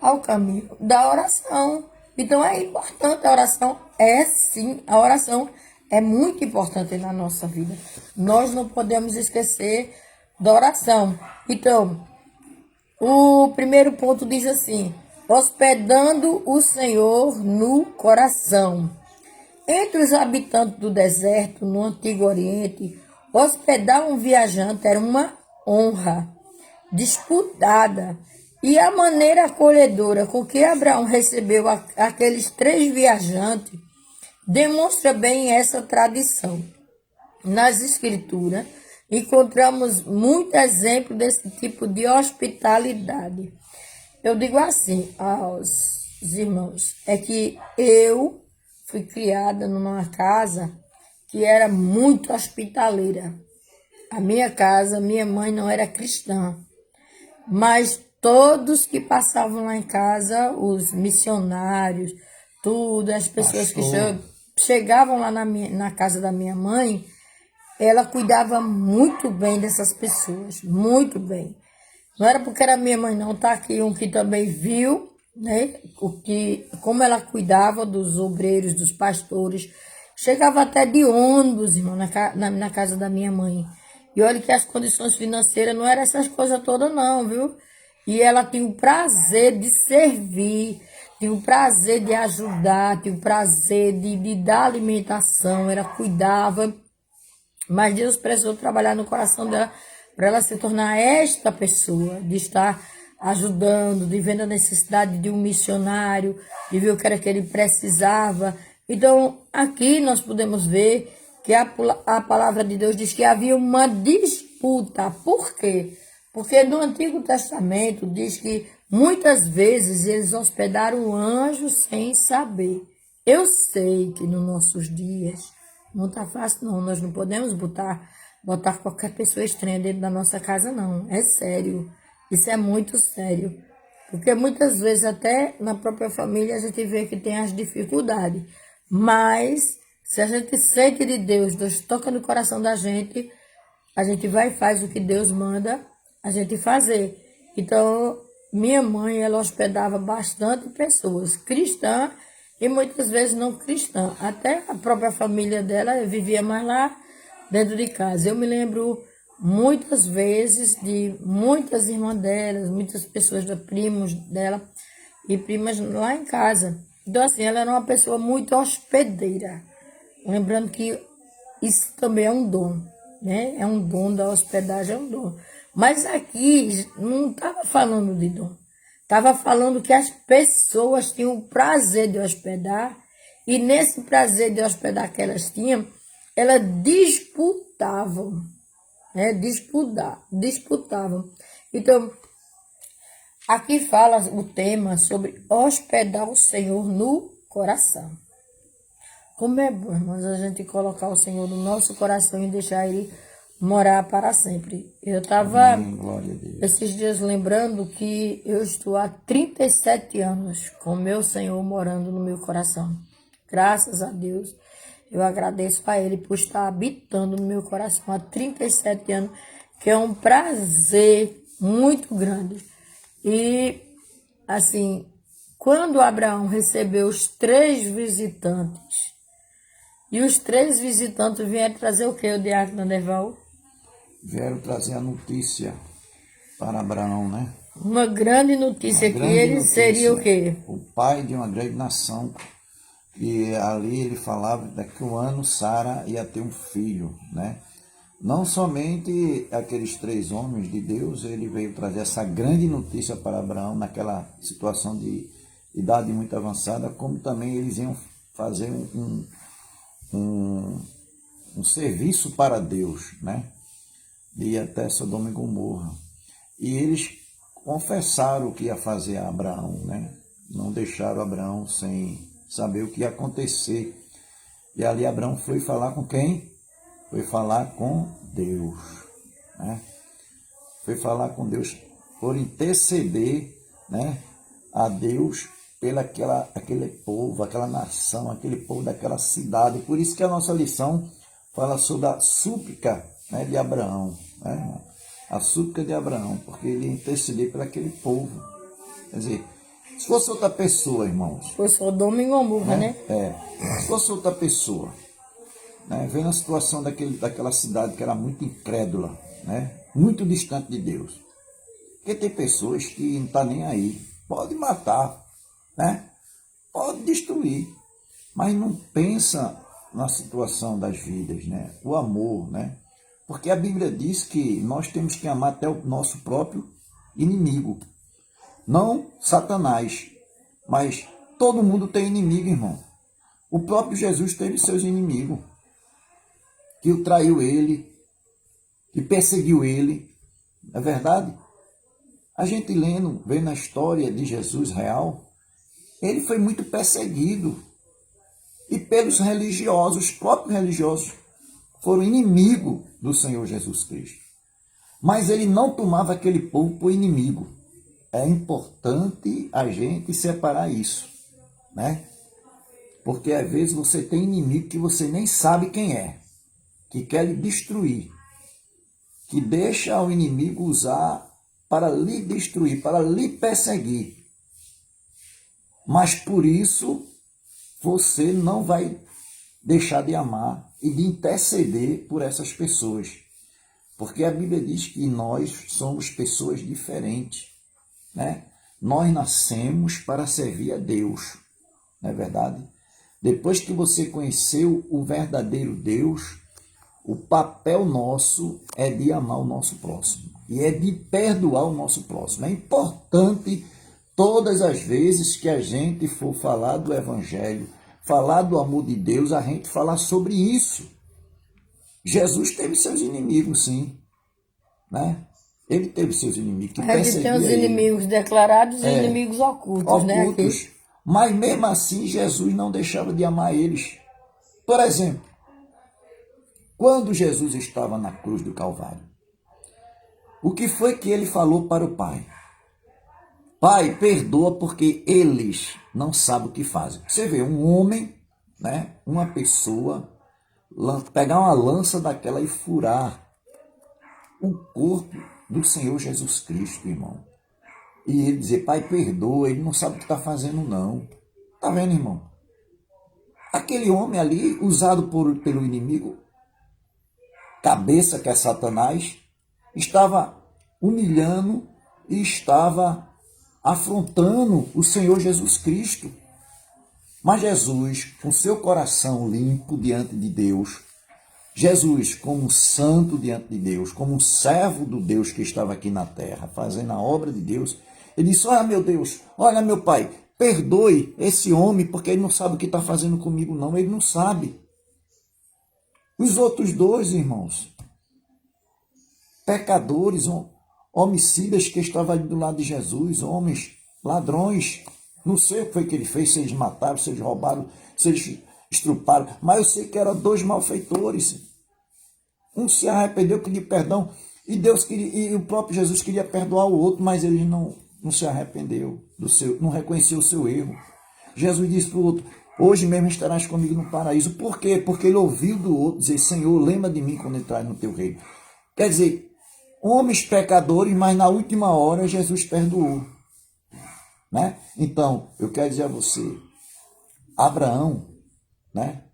ao caminho da oração. Então é importante a oração, a oração é muito importante na nossa vida. Nós não podemos esquecer da oração. Então, o primeiro ponto diz assim: hospedando o Senhor no coração. Entre os habitantes do deserto, no Antigo Oriente, hospedar um viajante era uma honra disputada. E a maneira acolhedora com que Abraão recebeu aqueles 3 viajantes demonstra bem essa tradição. Nas Escrituras, encontramos muito exemplo desse tipo de hospitalidade. Eu digo assim aos irmãos, é que eu fui criada numa casa que era muito hospitaleira. A minha casa, minha mãe não era cristã, mas todos que passavam lá em casa, os missionários, tudo, as pessoas que chegavam lá na casa da minha mãe, ela cuidava muito bem dessas pessoas, muito bem. Não era porque era minha mãe não, tá aqui um que também viu, né, como ela cuidava dos obreiros, dos pastores. Chegava até de ônibus, irmão, na casa da minha mãe. E olha que as condições financeiras não eram essas coisas todas não, viu? E ela tinha o prazer de servir, tinha o prazer de ajudar, tinha o prazer de dar alimentação, ela cuidava. Mas Deus precisou trabalhar no coração dela para ela se tornar esta pessoa, de estar ajudando, de ver a necessidade de um missionário, de ver o que era que ele precisava. Então, aqui nós podemos ver que a palavra de Deus diz que havia uma disputa. Por quê? Porque no Antigo Testamento diz que muitas vezes eles hospedaram anjos sem saber. Eu sei que nos nossos dias não está fácil não, nós não podemos botar qualquer pessoa estranha dentro da nossa casa não, é sério, isso é muito sério, porque muitas vezes até na própria família a gente vê que tem as dificuldades, mas se a gente sente de Deus, Deus toca no coração da gente, a gente vai e faz o que Deus manda a gente fazer. Então, minha mãe, ela hospedava bastante pessoas cristãs e muitas vezes não cristã. Até a própria família dela vivia mais lá dentro de casa. Eu me lembro muitas vezes de muitas irmãs delas, muitas pessoas, primos dela e primas lá em casa. Então, assim, ela era uma pessoa muito hospedeira. Lembrando que isso também é um dom, né? É um dom da hospedagem, é um dom. Mas aqui não estava falando de dom. Estava falando que as pessoas tinham o prazer de hospedar, e nesse prazer de hospedar que elas tinham, elas disputavam, né? Disputavam. Então, aqui fala o tema sobre hospedar o Senhor no coração. Como é bom, irmãos, a gente colocar o Senhor no nosso coração e deixar Ele morar para sempre. Eu estava esses dias lembrando que eu estou há 37 anos com meu Senhor morando no meu coração. Graças a Deus, eu agradeço a Ele por estar habitando no meu coração há 37 anos, que é um prazer muito grande. E, assim, quando Abraão recebeu os 3 visitantes, e os 3 visitantes vieram trazer o que, o diácono Anderval? Vieram trazer a notícia para Abraão, né? Uma grande notícia, que ele seria o quê? O pai de uma grande nação. E ali ele falava que daqui a um ano Sara ia ter um filho, né? Não somente aqueles 3 homens de Deus, ele veio trazer essa grande notícia para Abraão naquela situação de idade muito avançada, como também eles iam fazer um serviço para Deus, né? De ir até Sodoma e Gomorra. E eles confessaram o que ia fazer a Abraão, né? Não deixaram Abraão sem saber o que ia acontecer. E ali Abraão foi falar com quem? Foi falar com Deus, né? Foi falar com Deus por interceder, né, a Deus aquele povo, aquela nação, aquele povo daquela cidade. Por isso que a nossa lição fala sobre a súplica, né, de Abraão, né, irmão? A súplica de Abraão, porque ele intercedeu por aquele povo. Quer dizer, se fosse outra pessoa, irmãos, Foi Sodoma e Gomorra, né? se fosse outra pessoa, né, vendo a situação daquela cidade que era muito incrédula, né, muito distante de Deus. Porque tem pessoas que não estão nem aí, pode matar, né, pode destruir, mas não pensa na situação das vidas, né, o amor, né, porque a Bíblia diz que nós temos que amar até o nosso próprio inimigo, não Satanás, mas todo mundo tem inimigo, irmão. O próprio Jesus teve seus inimigos, que o traiu ele, que perseguiu ele, não é verdade? A gente vendo a história de Jesus real, ele foi muito perseguido, e pelos religiosos, os próprios religiosos, foram inimigos do Senhor Jesus Cristo. Mas ele não tomava aquele povo por inimigo. É importante a gente separar isso, né? Porque às vezes você tem inimigo que você nem sabe quem é, que quer lhe destruir, que deixa o inimigo usar para lhe destruir, para lhe perseguir. Mas por isso você não vai deixar de amar e de interceder por essas pessoas. Porque a Bíblia diz que nós somos pessoas diferentes, né? Nós nascemos para servir a Deus, não é verdade? Depois que você conheceu o verdadeiro Deus, o papel nosso é de amar o nosso próximo e é de perdoar o nosso próximo. É importante todas as vezes que a gente for falar do Evangelho, falar do amor de Deus, a gente falar sobre isso. Jesus teve seus inimigos, sim, né? Ele teve seus inimigos que perseguiam Ele tem os inimigos declarados e inimigos ocultos, né? Ocultos. Mas mesmo assim, Jesus não deixava de amar eles. Por exemplo, quando Jesus estava na cruz do Calvário, o que foi que ele falou para o Pai? Pai, perdoa porque eles não sabem o que fazem. Você vê um homem, né, uma pessoa, pegar uma lança daquela e furar o corpo do Senhor Jesus Cristo, irmão. E ele dizer, Pai, perdoa, ele não sabe o que está fazendo, não. Está vendo, irmão? Aquele homem ali, usado pelo inimigo, cabeça que é Satanás, estava humilhando e estava afrontando o Senhor Jesus Cristo. Mas Jesus, com seu coração limpo diante de Deus, Jesus, como santo diante de Deus, como um servo do Deus que estava aqui na terra, fazendo a obra de Deus, ele disse, olha meu Deus, olha meu Pai, perdoe esse homem, porque ele não sabe o que está fazendo comigo não, ele não sabe. Os outros dois, irmãos, pecadores, homicidas que estavam ali do lado de Jesus, homens, ladrões, não sei o que foi que ele fez, se eles mataram, se eles roubaram, se eles estruparam, mas eu sei que eram dois malfeitores. Um se arrependeu, pediu perdão, e Deus queria, e o próprio Jesus queria perdoar o outro, mas ele não se arrependeu, não reconheceu o seu erro. Jesus disse para o outro, hoje mesmo estarás comigo no paraíso. Por quê? Porque ele ouviu do outro dizer, Senhor, lembra de mim quando entrar no teu reino. Quer dizer, homens pecadores, mas na última hora Jesus perdoou, né? Então, eu quero dizer a você, Abraão, né?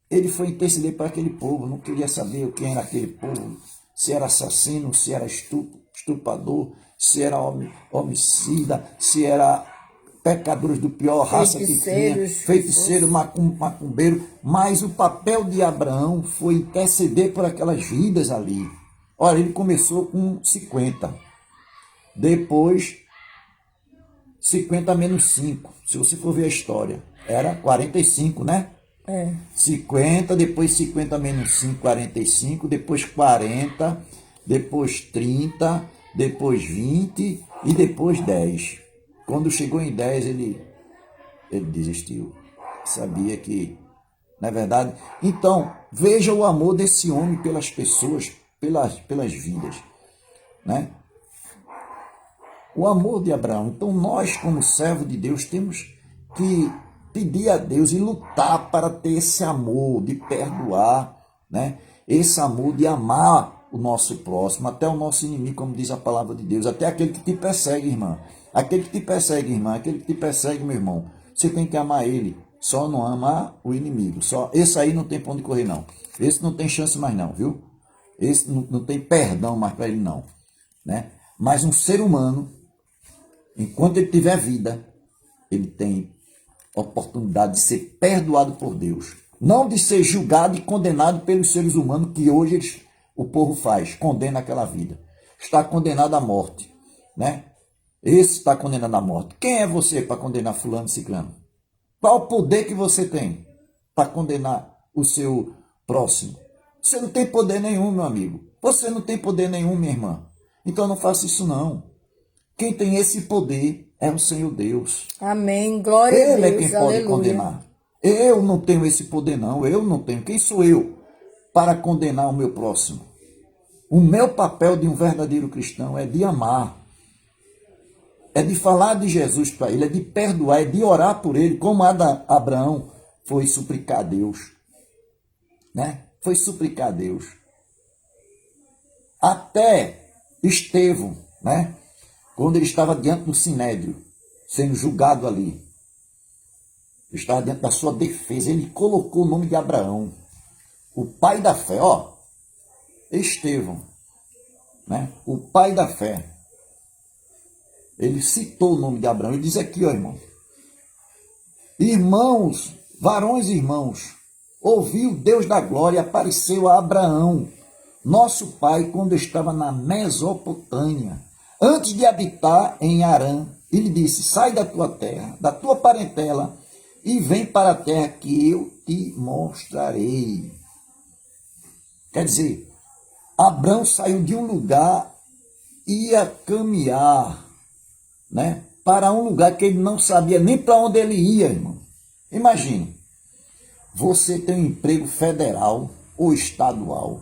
Ele foi interceder para aquele povo, não queria saber quem era aquele povo, se era assassino, se era estuprador, se era homicida, se era pecadores do pior raça que tinha, feiticeiro, macumbeiro, mas o papel de Abraão foi interceder por aquelas vidas ali. Olha, ele começou com 50, depois 50 menos 5, se você for ver a história, era 45, né? 50, depois 50 menos 5, 45, depois 40, depois 30, depois 20 e depois 10. Quando chegou em 10, ele desistiu. Sabia que, não é verdade? Então, veja o amor desse homem pelas pessoas, pelas vidas, né? o amor de Abraão. Então nós, como servo de Deus, temos que pedir a Deus e lutar para ter esse amor de perdoar, né? Esse amor de amar o nosso próximo, até o nosso inimigo, como diz a palavra de Deus, até aquele que te persegue, irmã. Aquele que te persegue, irmã, aquele que te persegue, meu irmão, você tem que amar ele, só não amar o inimigo. Só esse aí não tem pra onde correr, não. Esse não tem chance mais não, viu? Esse não tem perdão mais para ele, não, né? Mas um ser humano, enquanto ele tiver vida, ele tem oportunidade de ser perdoado por Deus. Não de ser julgado e condenado pelos seres humanos que hoje o povo faz, condena aquela vida. Está condenado à morte, né? Esse está condenado à morte. Quem é você para condenar fulano e ciclano? Qual o poder que você tem para condenar o seu próximo? Você não tem poder nenhum, meu amigo. Você não tem poder nenhum, minha irmã. Então não faça isso não. Quem tem esse poder é o Senhor Deus. Amém. Glória a Deus. Ele é quem pode Aleluia. condenar. Eu não tenho esse poder não. Eu não tenho. Quem sou eu para condenar o meu próximo? O meu papel de um verdadeiro cristão é de amar. É de falar de Jesus para ele, é de perdoar, é de orar por ele, como Abraão foi suplicar a Deus, né? Foi suplicar a Deus. Até Estevão, né? Quando ele estava diante do Sinédrio, sendo julgado ali, estava diante da sua defesa, ele colocou o nome de Abraão, o pai da fé, ó, Estevão, né? O pai da fé. Ele citou o nome de Abraão. Ele diz aqui, ó, irmão. Irmãos, varões e irmãos, ouviu Deus da glória, apareceu a Abraão, nosso pai, quando estava na Mesopotâmia, antes de habitar em Harã. Ele disse, sai da tua terra, da tua parentela, e vem para a terra que eu te mostrarei. Quer dizer, Abraão saiu de um lugar, ia caminhar, né, para um lugar que ele não sabia nem para onde ele ia, irmão. Imagine, você ter um emprego federal ou estadual,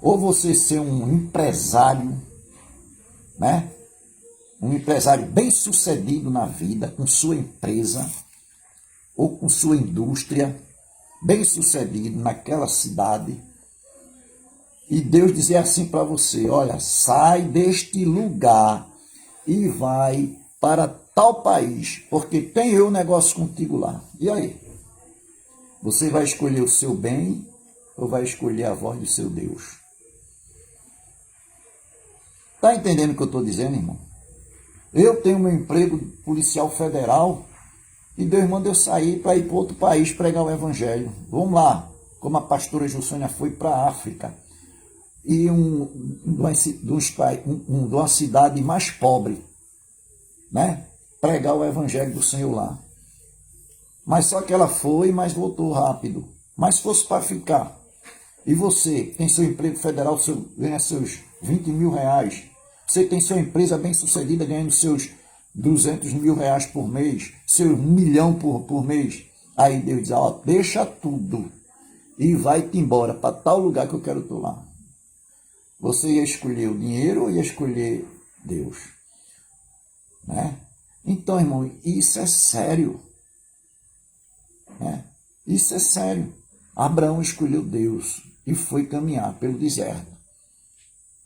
ou você ser um empresário, né, um empresário bem sucedido na vida, com sua empresa, ou com sua indústria, bem sucedido naquela cidade, e Deus dizer assim para você, olha, sai deste lugar e vai para tal país, porque tem eu um negócio contigo lá. E aí? Você vai escolher o seu bem ou vai escolher a voz do seu Deus? Está entendendo o que eu estou dizendo, irmão? Eu tenho meu emprego policial federal e Deus manda eu sair para ir para outro país pregar o evangelho. Vamos lá, como a pastora Jussônia foi para a África. E de uma cidade mais pobre, né? Pregar o evangelho do Senhor lá. Mas só que ela foi, mas voltou rápido. Mas se fosse para ficar, e você tem seu emprego federal, ganha seus 20 mil reais, você tem sua empresa bem sucedida ganhando seus 200 mil reais por mês, seu 1 milhão por mês, aí Deus diz, ó, deixa tudo e vai-te embora para tal lugar que eu quero tu lá. Você ia escolher o dinheiro ou ia escolher Deus? Né? Então, irmão, isso é sério. Né? Isso é sério. Abraão escolheu Deus e foi caminhar pelo deserto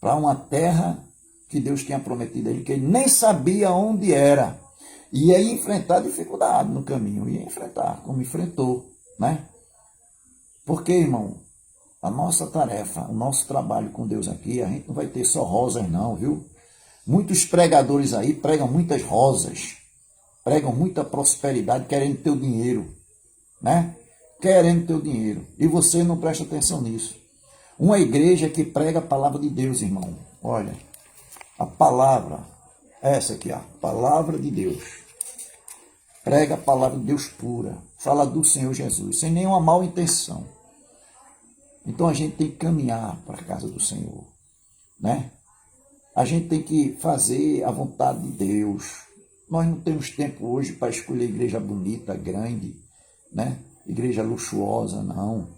para uma terra que Deus tinha prometido a ele, que ele nem sabia onde era. E ia enfrentar dificuldade no caminho, ia enfrentar, como enfrentou. Né? Porque, irmão, a nossa tarefa, o nosso trabalho com Deus aqui, a gente não vai ter só rosas não, viu? Muitos pregadores aí pregam muitas rosas, pregam muita prosperidade, querendo teu dinheiro, né? Querendo teu dinheiro. E você não presta atenção nisso. Uma igreja que prega a palavra de Deus, irmão. Olha, a palavra, essa aqui, a palavra de Deus. Prega a palavra de Deus pura. Fala do Senhor Jesus, sem nenhuma mal intenção. Então a gente tem que caminhar para a casa do Senhor, né? A gente tem que fazer a vontade de Deus. Nós não temos tempo hoje para escolher igreja bonita, grande, né? Igreja luxuosa, não.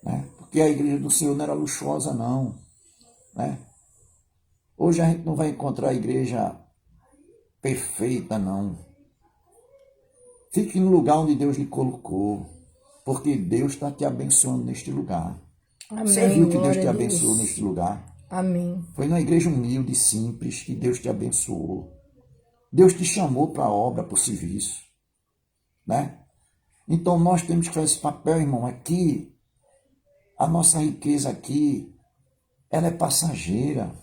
Né? Porque a igreja do Senhor não era luxuosa, não. Né? Hoje a gente não vai encontrar igreja perfeita, não. Fique no lugar onde Deus lhe colocou, porque Deus está te abençoando neste lugar. Amém. Você viu que Deus Glória te a Deus. abençoou neste lugar? Amém. Foi numa igreja humilde, simples, que Deus te abençoou. Deus te chamou para a obra, para o serviço, né? Então nós temos que fazer esse papel, irmão. Aqui, a nossa riqueza aqui, ela é passageira,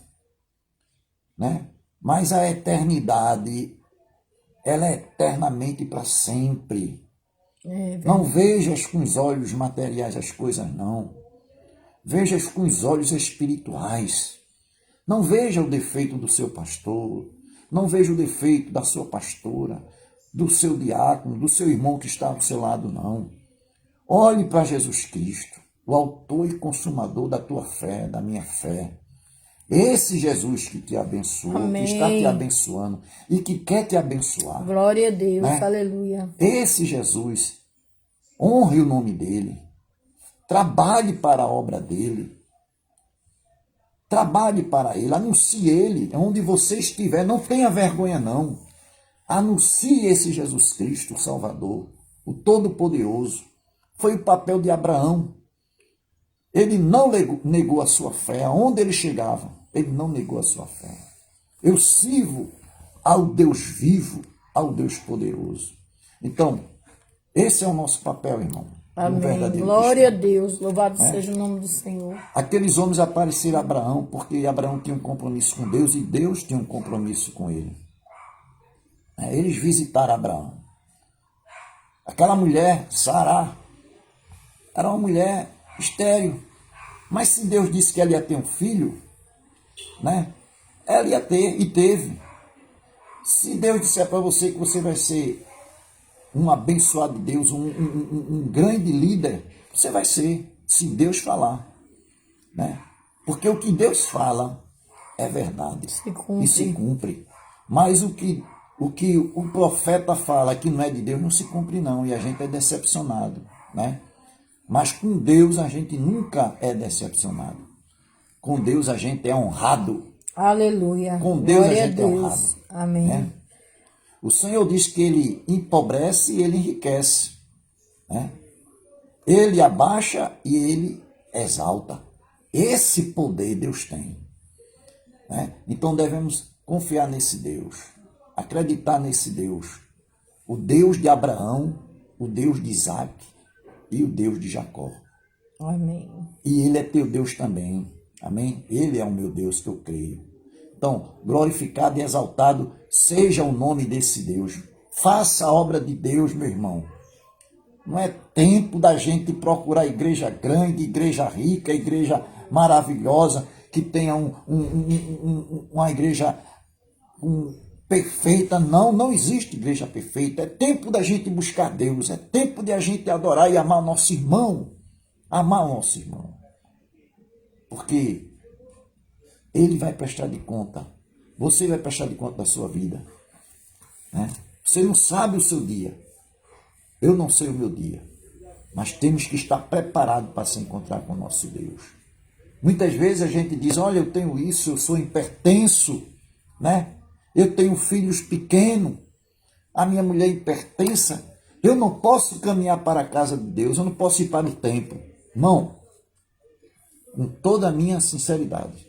né? Mas a eternidade, ela é eternamente para sempre. Não vejas com os olhos materiais as coisas, não. Vejas com os olhos espirituais. Não veja o defeito do seu pastor. Não veja o defeito da sua pastora, do seu diácono, do seu irmão que está ao seu lado, não. Olhe para Jesus Cristo, o autor e consumador da tua fé, da minha fé. Esse Jesus que te abençoou, Amém. que está te abençoando e que quer te abençoar. Glória a Deus, né? aleluia. Esse Jesus, honre o nome dele. Trabalhe para a obra dele. Trabalhe para ele, anuncie ele, onde você estiver, não tenha vergonha não. Anuncie esse Jesus Cristo, o Salvador, o Todo-Poderoso. Foi o papel de Abraão. Ele não negou a sua fé, aonde ele chegava, ele não negou a sua fé. Eu sirvo ao Deus vivo, ao Deus poderoso. Então, esse é o nosso papel, irmão. Amém. Glória a Deus. Louvado seja o nome do Senhor. Aqueles homens apareceram a Abraão porque Abraão tinha um compromisso com Deus e Deus tinha um compromisso com ele. Eles visitaram Abraão. Aquela mulher, Sará, era uma mulher estéril. Mas se Deus disse que ela ia ter um filho, né? Ela ia ter e teve. Se Deus disser para você que você vai ser um abençoado de Deus, um grande líder, você vai ser, se Deus falar, né? Porque o que Deus fala é verdade e se cumpre. Mas o que o profeta fala que não é de Deus não se cumpre não, e a gente é decepcionado, né? Mas com Deus a gente nunca é decepcionado. Com Deus a gente é honrado. Aleluia. Com Deus Glória a gente é honrado. Amém. Né? O Senhor diz que ele empobrece e ele enriquece. Né? Ele abaixa e ele exalta. Esse poder Deus tem. Né? Então devemos confiar nesse Deus. Acreditar nesse Deus. O Deus de Abraão, o Deus de Isaac e o Deus de Jacó. Amém. E ele é teu Deus também. Amém? Ele é o meu Deus que eu creio. Então, glorificado e exaltado seja o nome desse Deus. Faça a obra de Deus, meu irmão. Não é tempo da gente procurar igreja grande, igreja rica, igreja maravilhosa, que tenha uma igreja perfeita. Não, não existe igreja perfeita. É tempo da gente buscar Deus. É tempo de a gente adorar e amar o nosso irmão. Amar o nosso irmão. Porque ele vai prestar de conta. Você vai prestar de conta da sua vida. Né? Você não sabe o seu dia. Eu não sei o meu dia. Mas temos que estar preparados para se encontrar com o nosso Deus. Muitas vezes a gente diz, olha, eu tenho isso, eu sou hipertenso, né? Eu tenho filhos pequenos, a minha mulher é hipertensa, eu não posso caminhar para a casa de Deus, eu não posso ir para o templo. Não. Com toda a minha sinceridade.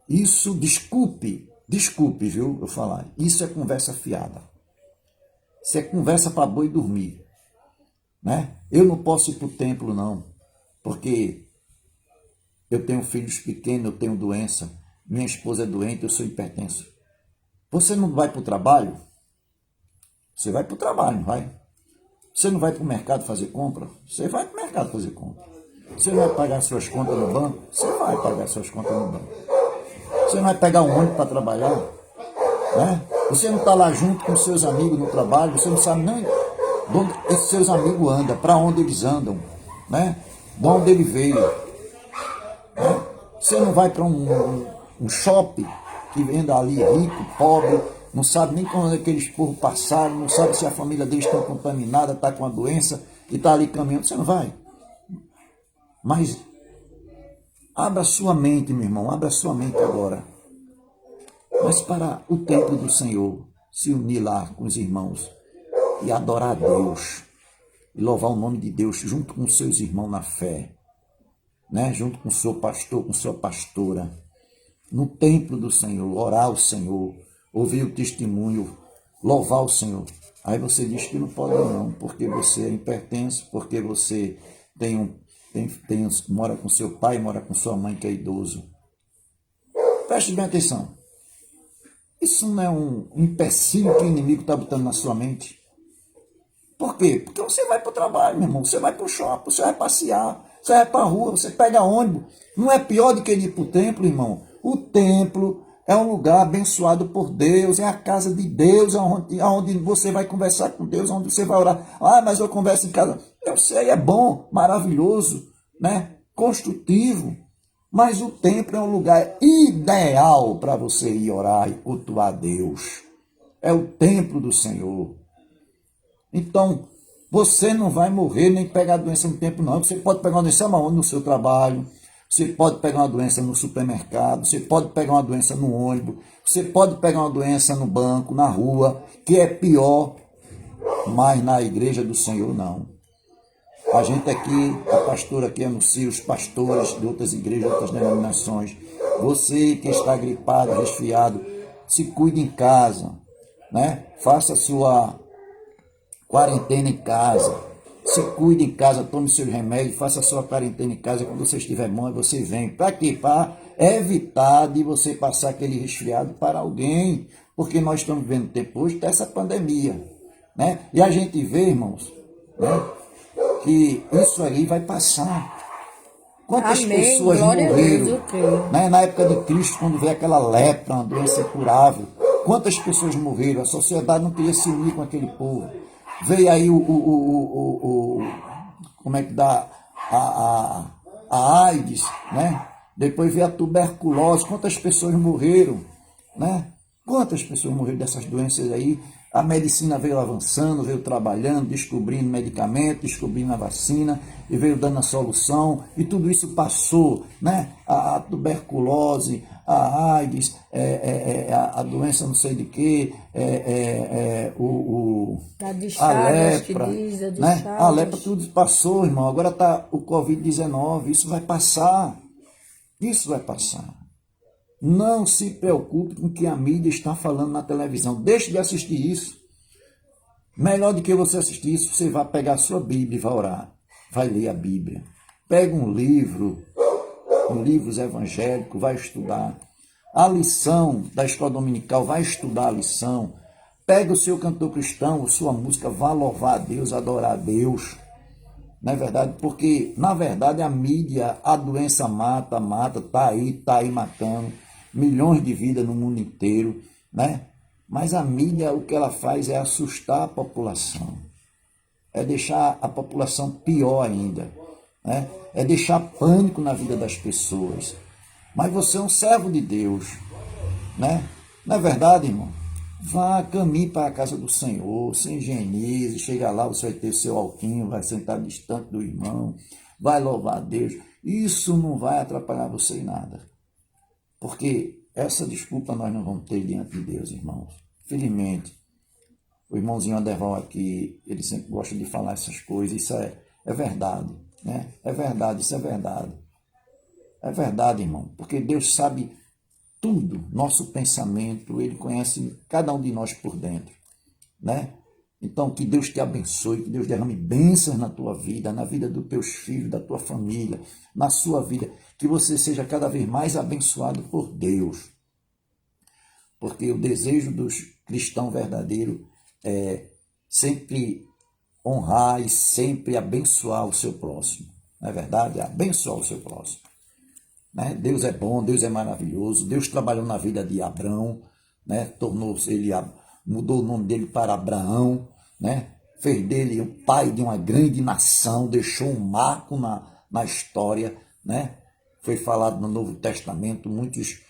Isso, desculpe, viu, eu falar. Isso é conversa fiada. Isso é conversa para boi dormir. Né? Eu não posso ir para o templo, não. Porque eu tenho filhos pequenos, eu tenho doença. Minha esposa é doente, eu sou hipertenso. Você não vai para o trabalho? Você vai para o trabalho, não vai? Você não vai para o mercado fazer compra? Você vai para o mercado fazer compra. Você não vai pagar suas contas no banco? Você vai pagar suas contas no banco. Você não vai pegar um ônibus para trabalhar? Né? Você não está lá junto com seus amigos no trabalho, você não sabe nem de onde esses seus amigos andam, para onde eles andam, né? De onde ele veio. Né? Você não vai para um shopping que venda ali rico, pobre, não sabe nem quando aqueles povos passaram, não sabe se a família deles está contaminada, está com a doença e está ali caminhando. Você não vai. Mas abra sua mente, meu irmão, abra sua mente agora. mas para o templo do Senhor, se unir lá com os irmãos e adorar a Deus, e louvar o nome de Deus junto com seus irmãos na fé, né? Junto com o seu pastor, com sua pastora, no templo do Senhor, orar ao Senhor, ouvir o testemunho, louvar o Senhor. Aí você diz que não pode não, porque você é impertenso, porque você mora com seu pai, mora com sua mãe que é idoso. Preste bem atenção. Isso não é um empecilho que o inimigo está botando na sua mente? Por quê? Porque você vai para o trabalho, meu irmão, você vai para o shopping, você vai passear, você vai para a rua, você pega ônibus. Não é pior do que ele ir para o templo, irmão. O templo é um lugar abençoado por Deus, é a casa de Deus, onde você vai conversar com Deus, onde você vai orar. Ah, mas eu converso em casa. Eu sei, é bom, maravilhoso, né? Construtivo. Mas o templo é um lugar ideal para você ir orar e cultuar a Deus. É o templo do Senhor. Então, você não vai morrer nem pegar doença no templo, não. Você pode pegar uma doença no seu trabalho, você pode pegar uma doença no supermercado, você pode pegar uma doença no ônibus, você pode pegar uma doença no banco, na rua, que é pior, mas na igreja do Senhor não. A gente aqui, a pastora aqui anuncia os pastores de outras igrejas, outras denominações. Você que está gripado, resfriado, se cuide em casa, né? Faça a sua quarentena em casa. Se cuide em casa, tome seus remédios, faça a sua quarentena em casa. Quando você estiver bom, você vem. Para quê? Para evitar de você passar aquele resfriado para alguém. Porque nós estamos vivendo tempo hoje dessa pandemia, né? E a gente vê, irmãos, né, que isso aí vai passar. Quantas pessoas morreram, né, na época de Cristo, quando veio aquela lepra, uma doença incurável? Quantas pessoas morreram? A sociedade não queria se unir com aquele povo. Veio aí como é que dá? A AIDS, né? Depois veio a tuberculose. Quantas pessoas morreram, né? Quantas pessoas morreram dessas doenças aí? A medicina veio avançando, veio trabalhando, descobrindo medicamento, descobrindo a vacina, e veio dando a solução, e tudo isso passou, né? A tuberculose, a AIDS, a doença não sei de quê, a lepra, né? A lepra, tudo passou, irmão. Agora está o Covid-19, isso vai passar. Isso vai passar. Não se preocupe com o que a mídia está falando na televisão. Deixe de assistir isso. Melhor do que você assistir isso, você vai pegar a sua Bíblia e vai orar. Vai ler a Bíblia. Pega um livro, livros evangélicos, vai estudar. A lição da escola dominical, vai estudar a lição. Pega o seu cantor cristão, a sua música, vá louvar a Deus, adorar a Deus. Não é verdade? Porque, na verdade, a mídia, a doença mata, tá aí matando milhões de vidas no mundo inteiro, né? Mas a mídia, o que ela faz é assustar a população, é deixar a população pior ainda, né? É deixar pânico na vida das pessoas. Mas você é um servo de Deus, né? Não é verdade, irmão? Vá, caminhe para a casa do Senhor, se higienize, chega lá, você vai ter o seu alquinho, vai sentar distante do irmão, vai louvar a Deus. Isso não vai atrapalhar você em nada. Porque essa desculpa nós não vamos ter diante de Deus, irmãos. Felizmente, o irmãozinho Anderval aqui, ele sempre gosta de falar essas coisas, isso é verdade, né? É verdade, isso é verdade. É verdade, irmão, porque Deus sabe tudo, nosso pensamento, Ele conhece cada um de nós por dentro, né? Então, que Deus te abençoe, que Deus derrame bênçãos na tua vida, na vida dos teus filhos, da tua família, na sua vida, que você seja cada vez mais abençoado por Deus. Porque o desejo dos cristãos verdadeiros é sempre honrar e sempre abençoar o seu próximo, não é verdade? Abençoar o seu próximo. Né? Deus é bom, Deus é maravilhoso. Deus trabalhou na vida de Abrão, né? Mudou o nome dele para Abraão, né? Fez dele o pai de uma grande nação, deixou um marco na história, né? Foi falado no Novo Testamento, muitos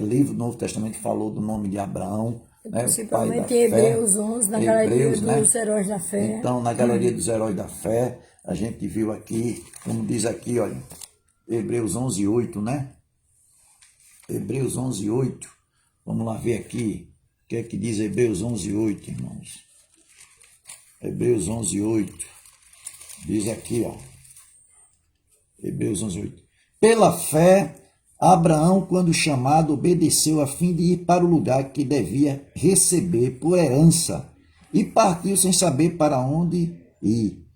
livros do Novo Testamento falou do nome de Abraão, né? Principalmente em Hebreus 11, na galeria dos heróis da fé. Então, na galeria dos heróis da fé, a gente viu aqui, como diz aqui, olha, Hebreus 11:8, né? Hebreus 11:8, Vamos lá ver aqui o que é que diz Hebreus 11:8, irmãos. Hebreus 11:8. Diz aqui, ó. Hebreus 11:8. Pela fé, Abraão, quando chamado, obedeceu a fim de ir para o lugar que devia receber por herança e partiu sem saber para onde ir.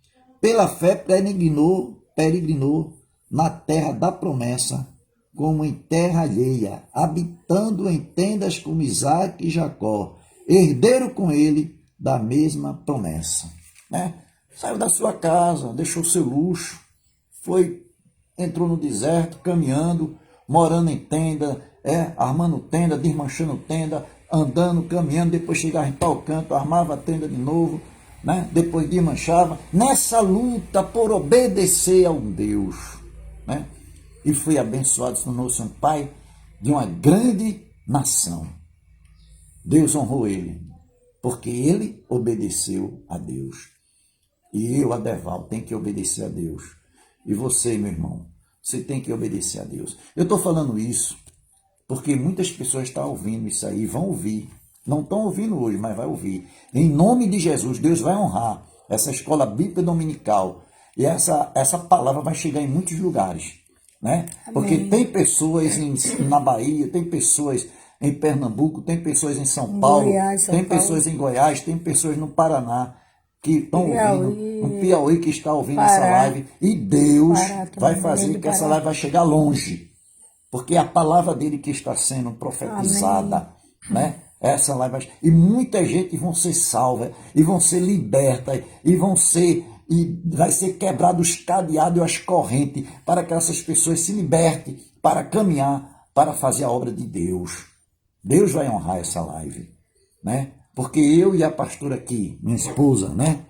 Pela fé, peregrinou na terra da promessa, como em terra alheia, habitando em tendas como Isaque e Jacó, herdeiro com ele da mesma promessa. Né? Saiu da sua casa, deixou seu luxo, entrou no deserto, caminhando, morando em tenda, armando tenda, desmanchando tenda, andando, caminhando, depois chegava em tal canto, armava a tenda de novo, né? Depois desmanchava, nessa luta por obedecer a um Deus, né? E foi abençoado, tornou-se um pai de uma grande nação. Deus honrou ele, porque ele obedeceu a Deus. E eu, Adeval, tenho que obedecer a Deus. E você, meu irmão, você tem que obedecer a Deus. Eu estou falando isso porque muitas pessoas estão ouvindo isso aí, vão ouvir. Não estão ouvindo hoje, mas vai ouvir. Em nome de Jesus, Deus vai honrar essa escola bíblica dominical. E essa palavra vai chegar em muitos lugares. Né? Porque tem pessoas na Bahia, tem pessoas em Pernambuco, tem pessoas em São Paulo, tem pessoas em Goiás, tem pessoas no Paraná que estão ouvindo, no Piauí que está ouvindo essa live. E Deus vai fazer que essa live vai chegar longe. Porque é a palavra dele que está sendo profetizada, né? Essa live vai... E muita gente vão ser salva, e vão ser libertas, e vai ser quebrado os cadeados e as correntes, para que essas pessoas se libertem, para caminhar, para fazer a obra de Deus. Deus vai honrar essa live, né? Porque eu e a pastora aqui, minha esposa, né?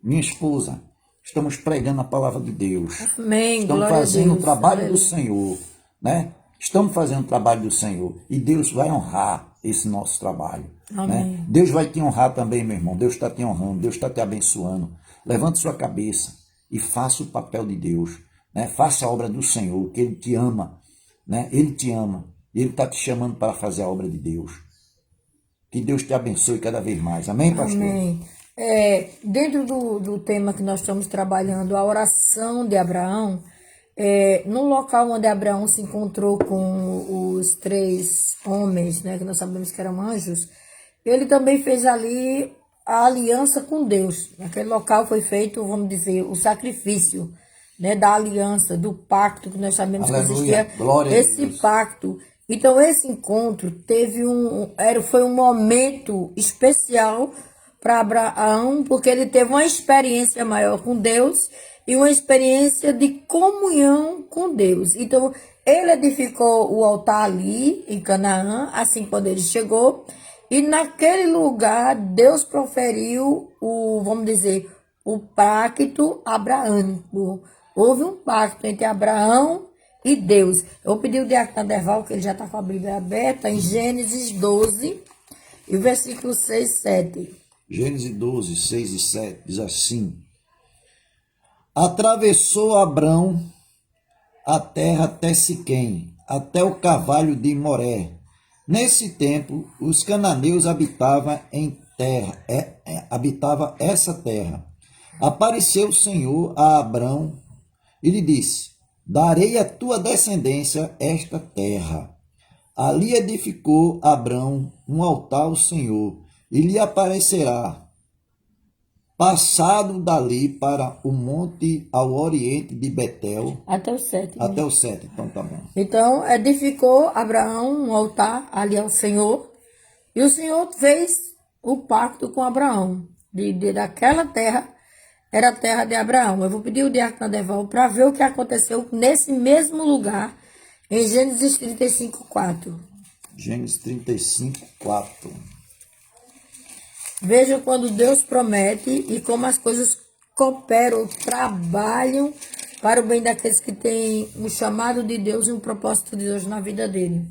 Minha esposa, estamos pregando a palavra de Deus. Amém. Estamos fazendo o trabalho do Senhor, né? Estamos fazendo o trabalho do Senhor e Deus vai honrar esse nosso trabalho. Né? Deus vai te honrar também, meu irmão. Deus está te honrando, Deus está te abençoando. Levante sua cabeça e faça o papel de Deus. Né? Faça a obra do Senhor, que Ele te ama. Né? Ele te ama. E Ele está te chamando para fazer a obra de Deus. Que Deus te abençoe cada vez mais. Amém, pastor? Amém. Dentro do tema que nós estamos trabalhando, a oração de Abraão, no local onde Abraão se encontrou com os 3 homens, né, que nós sabemos que eram anjos, ele também fez ali a aliança com Deus. Naquele local foi feito, vamos dizer, o sacrifício, né, da aliança, do pacto, que nós sabemos que existia esse pacto. Então, esse encontro foi um momento especial para Abraão, porque ele teve uma experiência maior com Deus e uma experiência de comunhão com Deus. Então, ele edificou o altar ali em Canaã, assim quando ele chegou, e naquele lugar Deus proferiu vamos dizer, o pacto abraâmico. Houve um pacto entre Abraão e Deus. Eu pedi o diácono Adeval, que ele já está com a Bíblia aberta, em Gênesis 12, e o versículo 6 e 7. Gênesis 12, 6 e 7, diz assim: Atravessou Abrão a terra até Siquém, até o carvalho de Moré. Nesse tempo, os cananeus habitavam essa terra. Apareceu o Senhor a Abrão e lhe disse: Darei à tua descendência esta terra. Ali edificou Abrão um altar ao Senhor, e lhe aparecerá, passado dali para o monte ao oriente de Betel. Até o 7. Até o 7, então tá bom. Então, edificou Abraão um altar ali ao Senhor, e o Senhor fez o pacto com Abraão. Daquela terra, era a terra de Abraão. Eu vou pedir o diácono Adeval para ver o que aconteceu nesse mesmo lugar, em Gênesis 35, 4. Gênesis 35, 4. Veja quando Deus promete e como as coisas cooperam, trabalham para o bem daqueles que têm um chamado de Deus e um propósito de Deus na vida dele.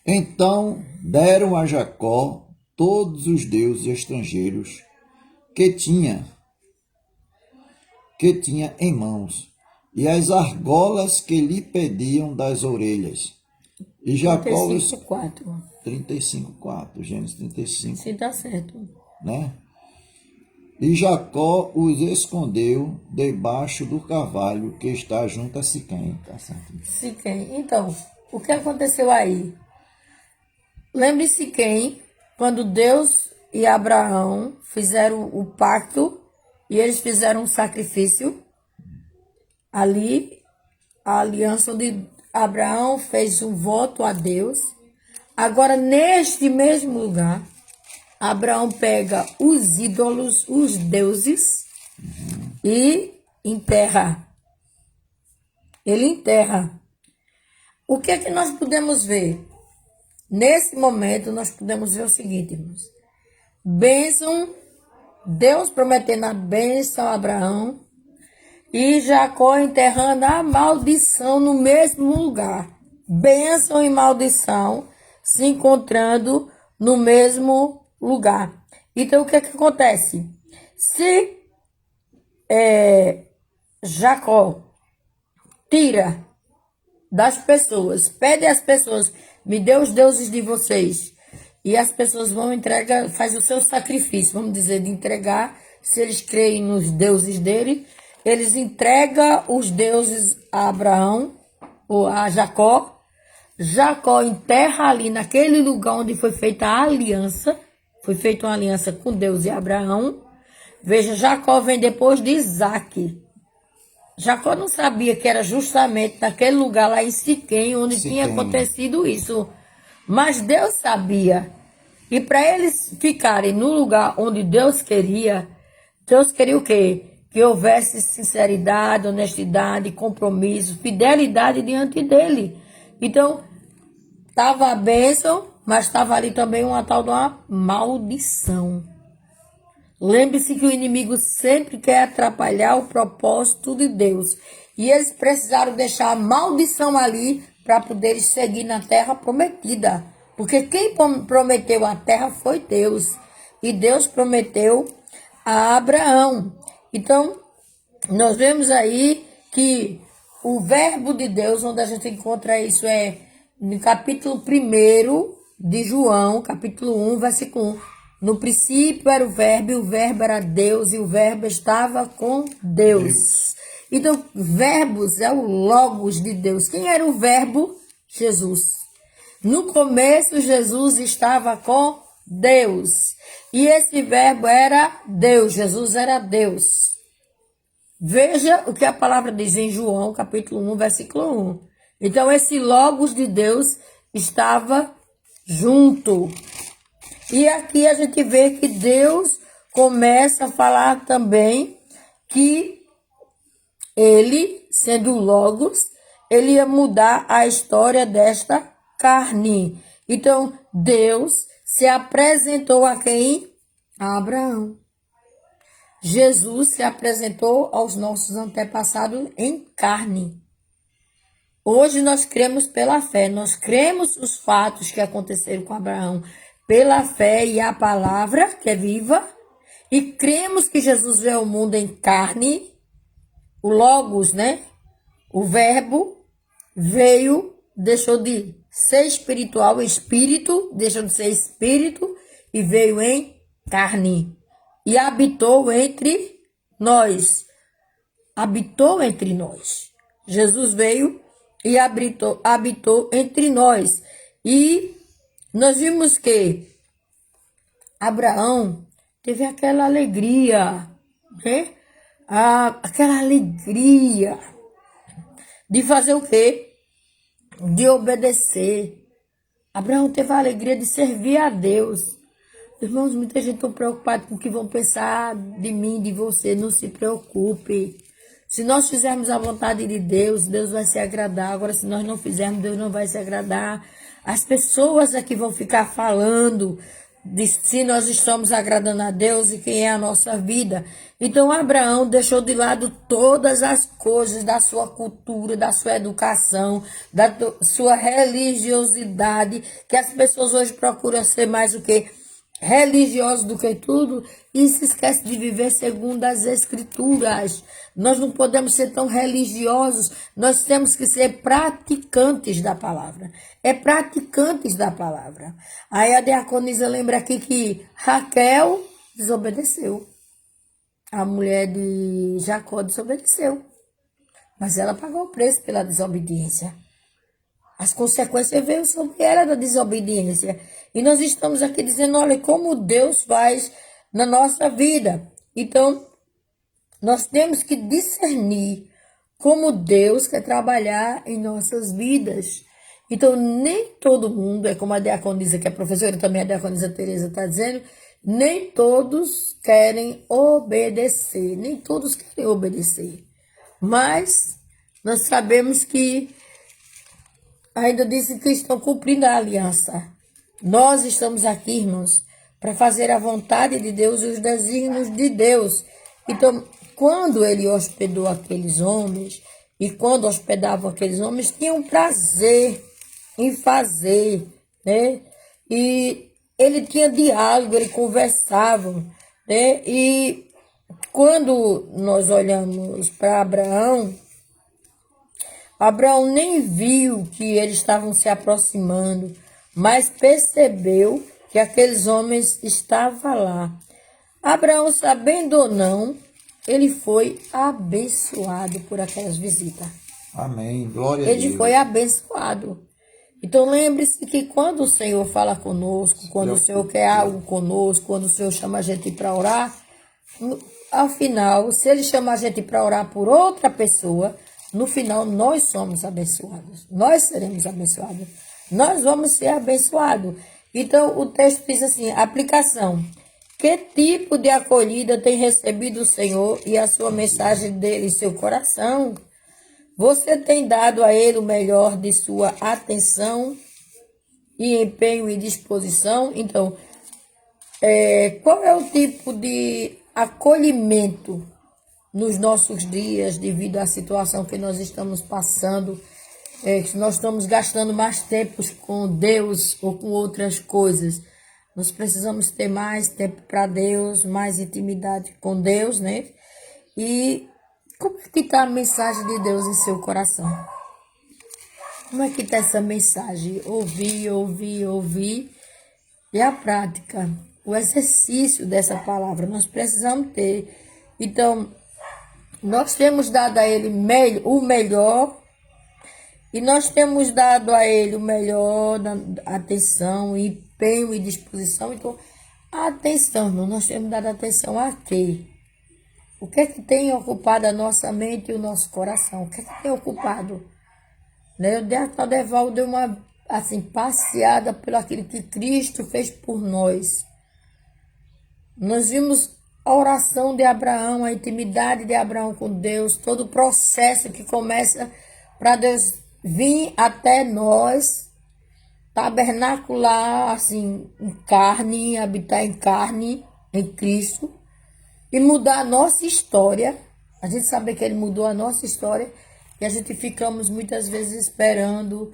Então deram a Jacó todos os deuses estrangeiros que tinha em mãos, e as argolas que lhe pediam das orelhas. E Jacó, 35:4. 35:4, Gênesis 35. Sim, tá certo. Né? E Jacó os escondeu debaixo do carvalho que está junto a Siquém. Tá certo? Siquém. Então, o que aconteceu aí? Lembre-se quem, quando Deus e Abraão fizeram o pacto e eles fizeram um sacrifício, ali, a aliança onde Abraão fez um voto a Deus. Agora, neste mesmo lugar, Abraão pega os ídolos, os deuses, e enterra. Ele enterra. O que é que nós podemos ver? Nesse momento, nós podemos ver o seguinte, irmãos. Bênção, Deus prometendo a bênção a Abraão, e Jacó enterrando a maldição no mesmo lugar. Bênção e maldição se encontrando no mesmo lugar. Então, o que é que acontece? Se Jacó tira das pessoas, pede às pessoas, me dê os deuses de vocês, e as pessoas vão entregar, faz o seu sacrifício, vamos dizer, de entregar, se eles creem nos deuses dele, eles entregam os deuses a Abraão, ou a Jacó. Jacó enterra ali naquele lugar onde foi feita a aliança, foi feita uma aliança com Deus e Abraão. Veja, Jacó vem depois de Isaac. Jacó não sabia que era justamente naquele lugar lá em Siquém, onde tinha acontecido isso. Mas Deus sabia. E para eles ficarem no lugar onde Deus queria o quê? Que houvesse sinceridade, honestidade, compromisso, fidelidade diante dele. Então, estava a bênção, mas estava ali também uma tal de uma maldição. Lembre-se que o inimigo sempre quer atrapalhar o propósito de Deus. E eles precisaram deixar a maldição ali para poderem seguir na terra prometida. Porque quem prometeu a terra foi Deus. E Deus prometeu a Abraão. Então, nós vemos aí que o verbo de Deus, onde a gente encontra isso, é no capítulo 1 de João, capítulo 1, versículo 1. No princípio era o verbo era Deus, e o verbo estava com Deus. Então, verbos é o logos de Deus. Quem era o verbo? Jesus. No começo, Jesus estava com Deus. E esse verbo era Deus. Jesus era Deus. Veja o que a palavra diz em João, capítulo 1, versículo 1. Então, esse logos de Deus estava junto. E aqui a gente vê que Deus começa a falar também que ele, sendo o Logos, ele ia mudar a história desta carne. Então, Deus se apresentou a quem? A Abraão. Jesus se apresentou aos nossos antepassados em carne. Hoje nós cremos pela fé, nós cremos os fatos que aconteceram com Abraão pela fé e a palavra que é viva, e cremos que Jesus veio ao mundo em carne, o Logos, né? O verbo veio, deixou de ser espiritual, espírito, deixou de ser espírito e veio em carne. E habitou entre nós. Habitou entre nós. Jesus veio e habitou entre nós. E nós vimos que Abraão teve aquela alegria, né? Aquela alegria de fazer o quê? De obedecer. Abraão teve a alegria de servir a Deus. Irmãos, muita gente está preocupada com o que vão pensar de mim, de você. Não se preocupe. Se nós fizermos a vontade de Deus, Deus vai se agradar. Agora, se nós não fizermos, Deus não vai se agradar. As pessoas aqui vão ficar falando de se nós estamos agradando a Deus e quem é a nossa vida. Então, Abraão deixou de lado todas as coisas da sua cultura, da sua educação, da sua religiosidade, que as pessoas hoje procuram ser mais o quê? religiosos do que tudo e se esquece de viver segundo as Escrituras. Nós não podemos ser tão religiosos, nós temos que ser praticantes da palavra. É praticantes da palavra. Aí a diaconisa lembra aqui que Raquel desobedeceu. A mulher de Jacó desobedeceu. Mas ela pagou o preço pela desobediência. As consequências veio sobre ela da desobediência. E nós estamos aqui dizendo, olha, como Deus faz na nossa vida. Então, nós temos que discernir como Deus quer trabalhar em nossas vidas. Então, nem todo mundo, é como a diaconisa, que é professora, também a diaconisa Tereza está dizendo, nem todos querem obedecer. Nem todos querem obedecer. Mas nós sabemos que ainda dizem que estão cumprindo a aliança. Nós estamos aqui, irmãos, para fazer a vontade de Deus e os desígnios de Deus. Então, quando ele hospedou aqueles homens, e quando hospedavam aqueles homens, tinham prazer em fazer, né? E ele tinha diálogo, ele conversava, né? E quando nós olhamos para Abraão, Abraão nem viu que eles estavam se aproximando, mas percebeu que aqueles homens estavam lá. Abraão, sabendo ou não, ele foi abençoado por aquelas visitas. Amém. Glória a Deus. Ele foi abençoado. Então lembre-se que quando o Senhor fala conosco, quando o Senhor quer algo conosco, quando o Senhor chama a gente para orar, ao final, se ele chama a gente para orar por outra pessoa, no final nós somos abençoados. Nós seremos abençoados. Nós vamos ser abençoados. Então o texto diz assim, aplicação. Que tipo de acolhida tem recebido o Senhor e a sua mensagem dele em seu coração? Você tem dado a ele o melhor de sua atenção e empenho e disposição? Então, qual é o tipo de acolhimento nos nossos dias devido à situação que nós estamos passando? Que nós estamos gastando mais tempo com Deus ou com outras coisas. Nós precisamos ter mais tempo para Deus, mais intimidade com Deus, né? E como é que está a mensagem de Deus em seu coração? Como é que está essa mensagem? Ouvir. E a prática, o exercício dessa palavra, nós precisamos ter. Então, nós temos dado a Ele o melhor, e nós temos dado a Ele o melhor, atenção, empenho e disposição. Então, atenção, nós temos dado atenção a quê? O que é que tem ocupado a nossa mente e o nosso coração? O que é que tem ocupado? Né? O Diácono Adevaldo deu uma passeada pelo aquilo que Cristo fez por nós. Nós vimos a oração de Abraão, a intimidade de Abraão com Deus, todo o processo que começa para Deus vir até nós, tabernacular assim, em carne, habitar em carne, em Cristo, e mudar a nossa história. A gente sabe que ele mudou a nossa história e a gente ficamos muitas vezes esperando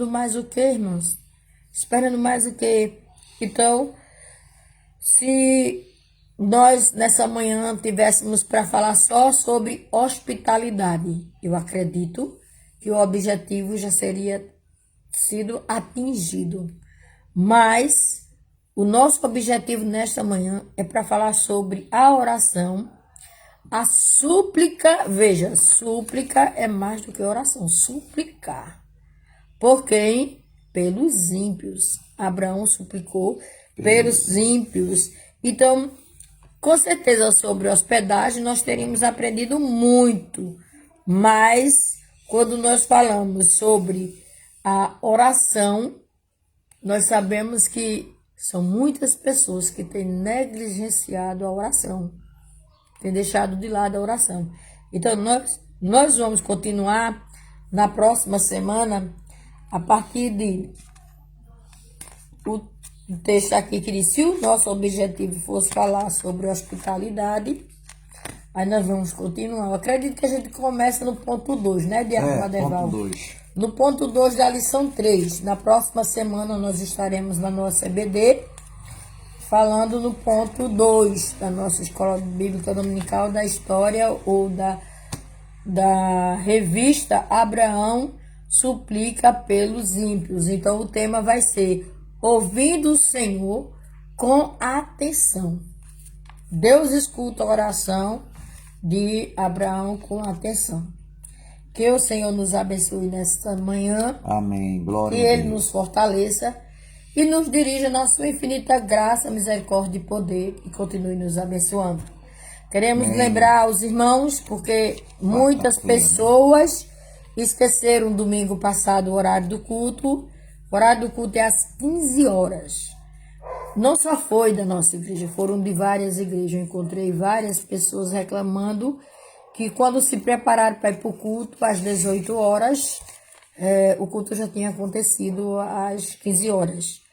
mais o quê, irmãos? Esperando mais o quê? Então, se nós nessa manhã tivéssemos para falar só sobre hospitalidade, eu acredito que o objetivo já seria sido atingido. Mas o nosso objetivo nesta manhã é para falar sobre a oração, a súplica. Veja, súplica é mais do que oração, suplicar. Por quem? Pelos ímpios. Abraão suplicou pelos ímpios. Então, com certeza sobre hospedagem nós teríamos aprendido muito, mas quando nós falamos sobre a oração, nós sabemos que são muitas pessoas que têm negligenciado a oração, têm deixado de lado a oração. Então, nós vamos continuar na próxima semana, a partir de o texto aqui que diz, se o nosso objetivo fosse falar sobre hospitalidade, aí nós vamos continuar. Eu acredito que a gente começa no ponto 2, né, Diácono Adevaldo? Ponto 2. No ponto 2 da lição 3. Na próxima semana nós estaremos na nossa EBD. falando no ponto 2 da nossa Escola Bíblica Dominical, da história ou da revista Abraão suplica pelos ímpios. Então o tema vai ser ouvindo o Senhor com atenção. Deus escuta a oração de Abraão com atenção. Que o Senhor nos abençoe nesta manhã. Amém. Glória Que a Ele Deus. nos fortaleça e nos dirija na sua infinita graça, misericórdia e poder e continue nos abençoando. Queremos lembrar aos irmãos, porque muitas pessoas esqueceram domingo passado o horário do culto. O horário do culto é às 15 horas. Não só foi da nossa igreja, foram de várias igrejas. Eu encontrei várias pessoas reclamando que quando se prepararam para ir para o culto às 18 horas, o culto já tinha acontecido às 15 horas.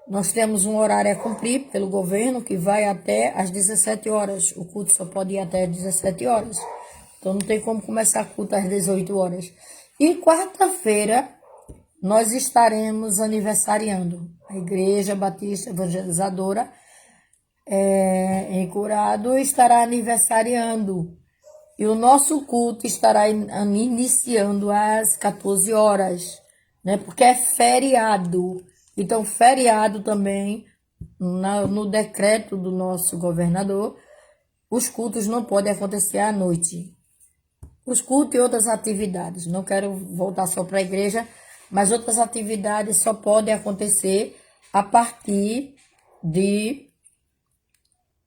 Nós temos um horário a cumprir pelo governo que vai até às 17 horas. O culto só pode ir até às 17 horas. Então não tem como começar o culto às 18 horas. E quarta-feira nós estaremos aniversariando. A Igreja Batista Evangelizadora em Curado estará aniversariando. E o nosso culto estará iniciando às 14 horas, né? Porque é feriado. Então, feriado também, no decreto do nosso governador, os cultos não podem acontecer à noite. Os cultos e outras atividades. Não quero voltar só para a igreja, mas outras atividades só podem acontecer a partir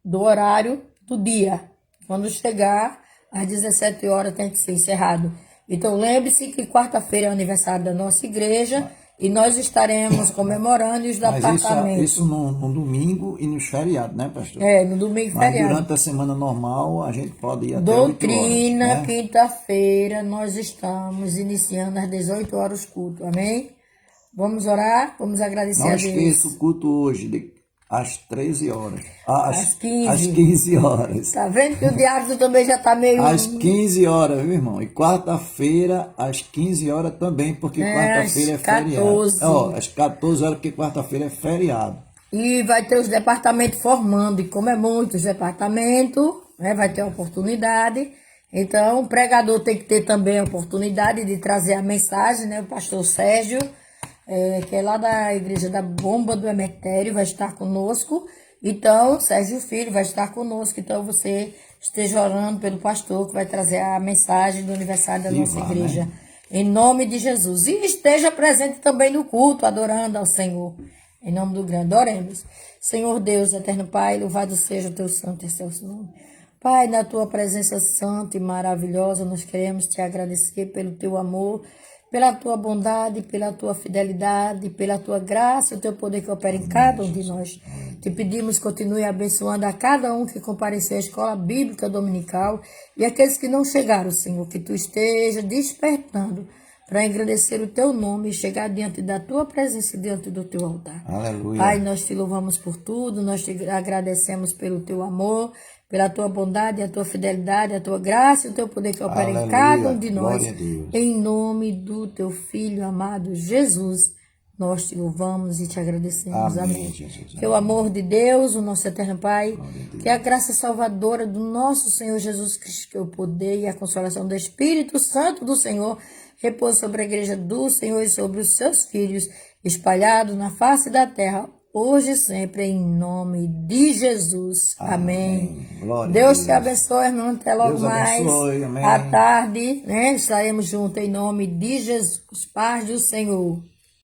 do horário do dia. Quando chegar às 17 horas tem que ser encerrado. Então lembre-se que quarta-feira é o aniversário da nossa igreja e nós estaremos comemorando os departamentos. Isso no domingo e nos feriados, né, pastor? No domingo Mas feriado. durante a semana normal a gente pode ir até 8 horas. Doutrina, né? quinta-feira, nós estamos iniciando às 18 horas o culto, amém? Vamos orar, vamos agradecer Não a Deus. esqueça o culto hoje, às 13 horas. Às 15. Às 15 horas. Tá vendo que o diário também já tá meio... Às 15 horas, viu, irmão? E quarta-feira, às 15 horas também, porque quarta-feira é feriado. 14. Às 14 horas, porque quarta-feira é feriado. E vai ter os departamentos formando, e como é muitos departamentos, né, vai ter oportunidade. Então, o pregador tem que ter também a oportunidade de trazer a mensagem, né? O pastor Sérgio, que é lá da igreja da Bomba do Emetério, vai estar conosco. Então, Sérgio Filho vai estar conosco. Então, você esteja orando pelo pastor que vai trazer a mensagem do aniversário da nossa igreja. Né? Em nome de Jesus. E esteja presente também no culto, adorando ao Senhor. Em nome do grande, oremos. Senhor Deus, eterno Pai, louvado seja o teu santo e excelso nome. Pai, na tua presença santa e maravilhosa, nós queremos te agradecer pelo teu amor, pela tua bondade, pela tua fidelidade, pela tua graça, o teu poder que opera em cada um de nós. Te pedimos, continue abençoando a cada um que compareceu à Escola Bíblica Dominical e aqueles que não chegaram, Senhor, que tu esteja despertando para engrandecer o teu nome e chegar diante da tua presença, diante do teu altar. Aleluia. Pai, nós te louvamos por tudo, nós te agradecemos pelo teu amor, pela tua bondade, a tua fidelidade, a tua graça e o teu poder que opera em cada um de nós. Em nome do teu Filho amado Jesus, nós te louvamos e te agradecemos. Amém. Jesus, que o amor de Deus, o nosso eterno Pai, que a graça salvadora do nosso Senhor Jesus Cristo, que o poder e a consolação do Espírito Santo do Senhor repousa sobre a igreja do Senhor e sobre os seus filhos, espalhados na face da terra, hoje e sempre, em nome de Jesus. Amém. Deus te abençoe, irmão. Até logo mais. À tarde, né? Estaremos juntos em nome de Jesus. Paz do Senhor.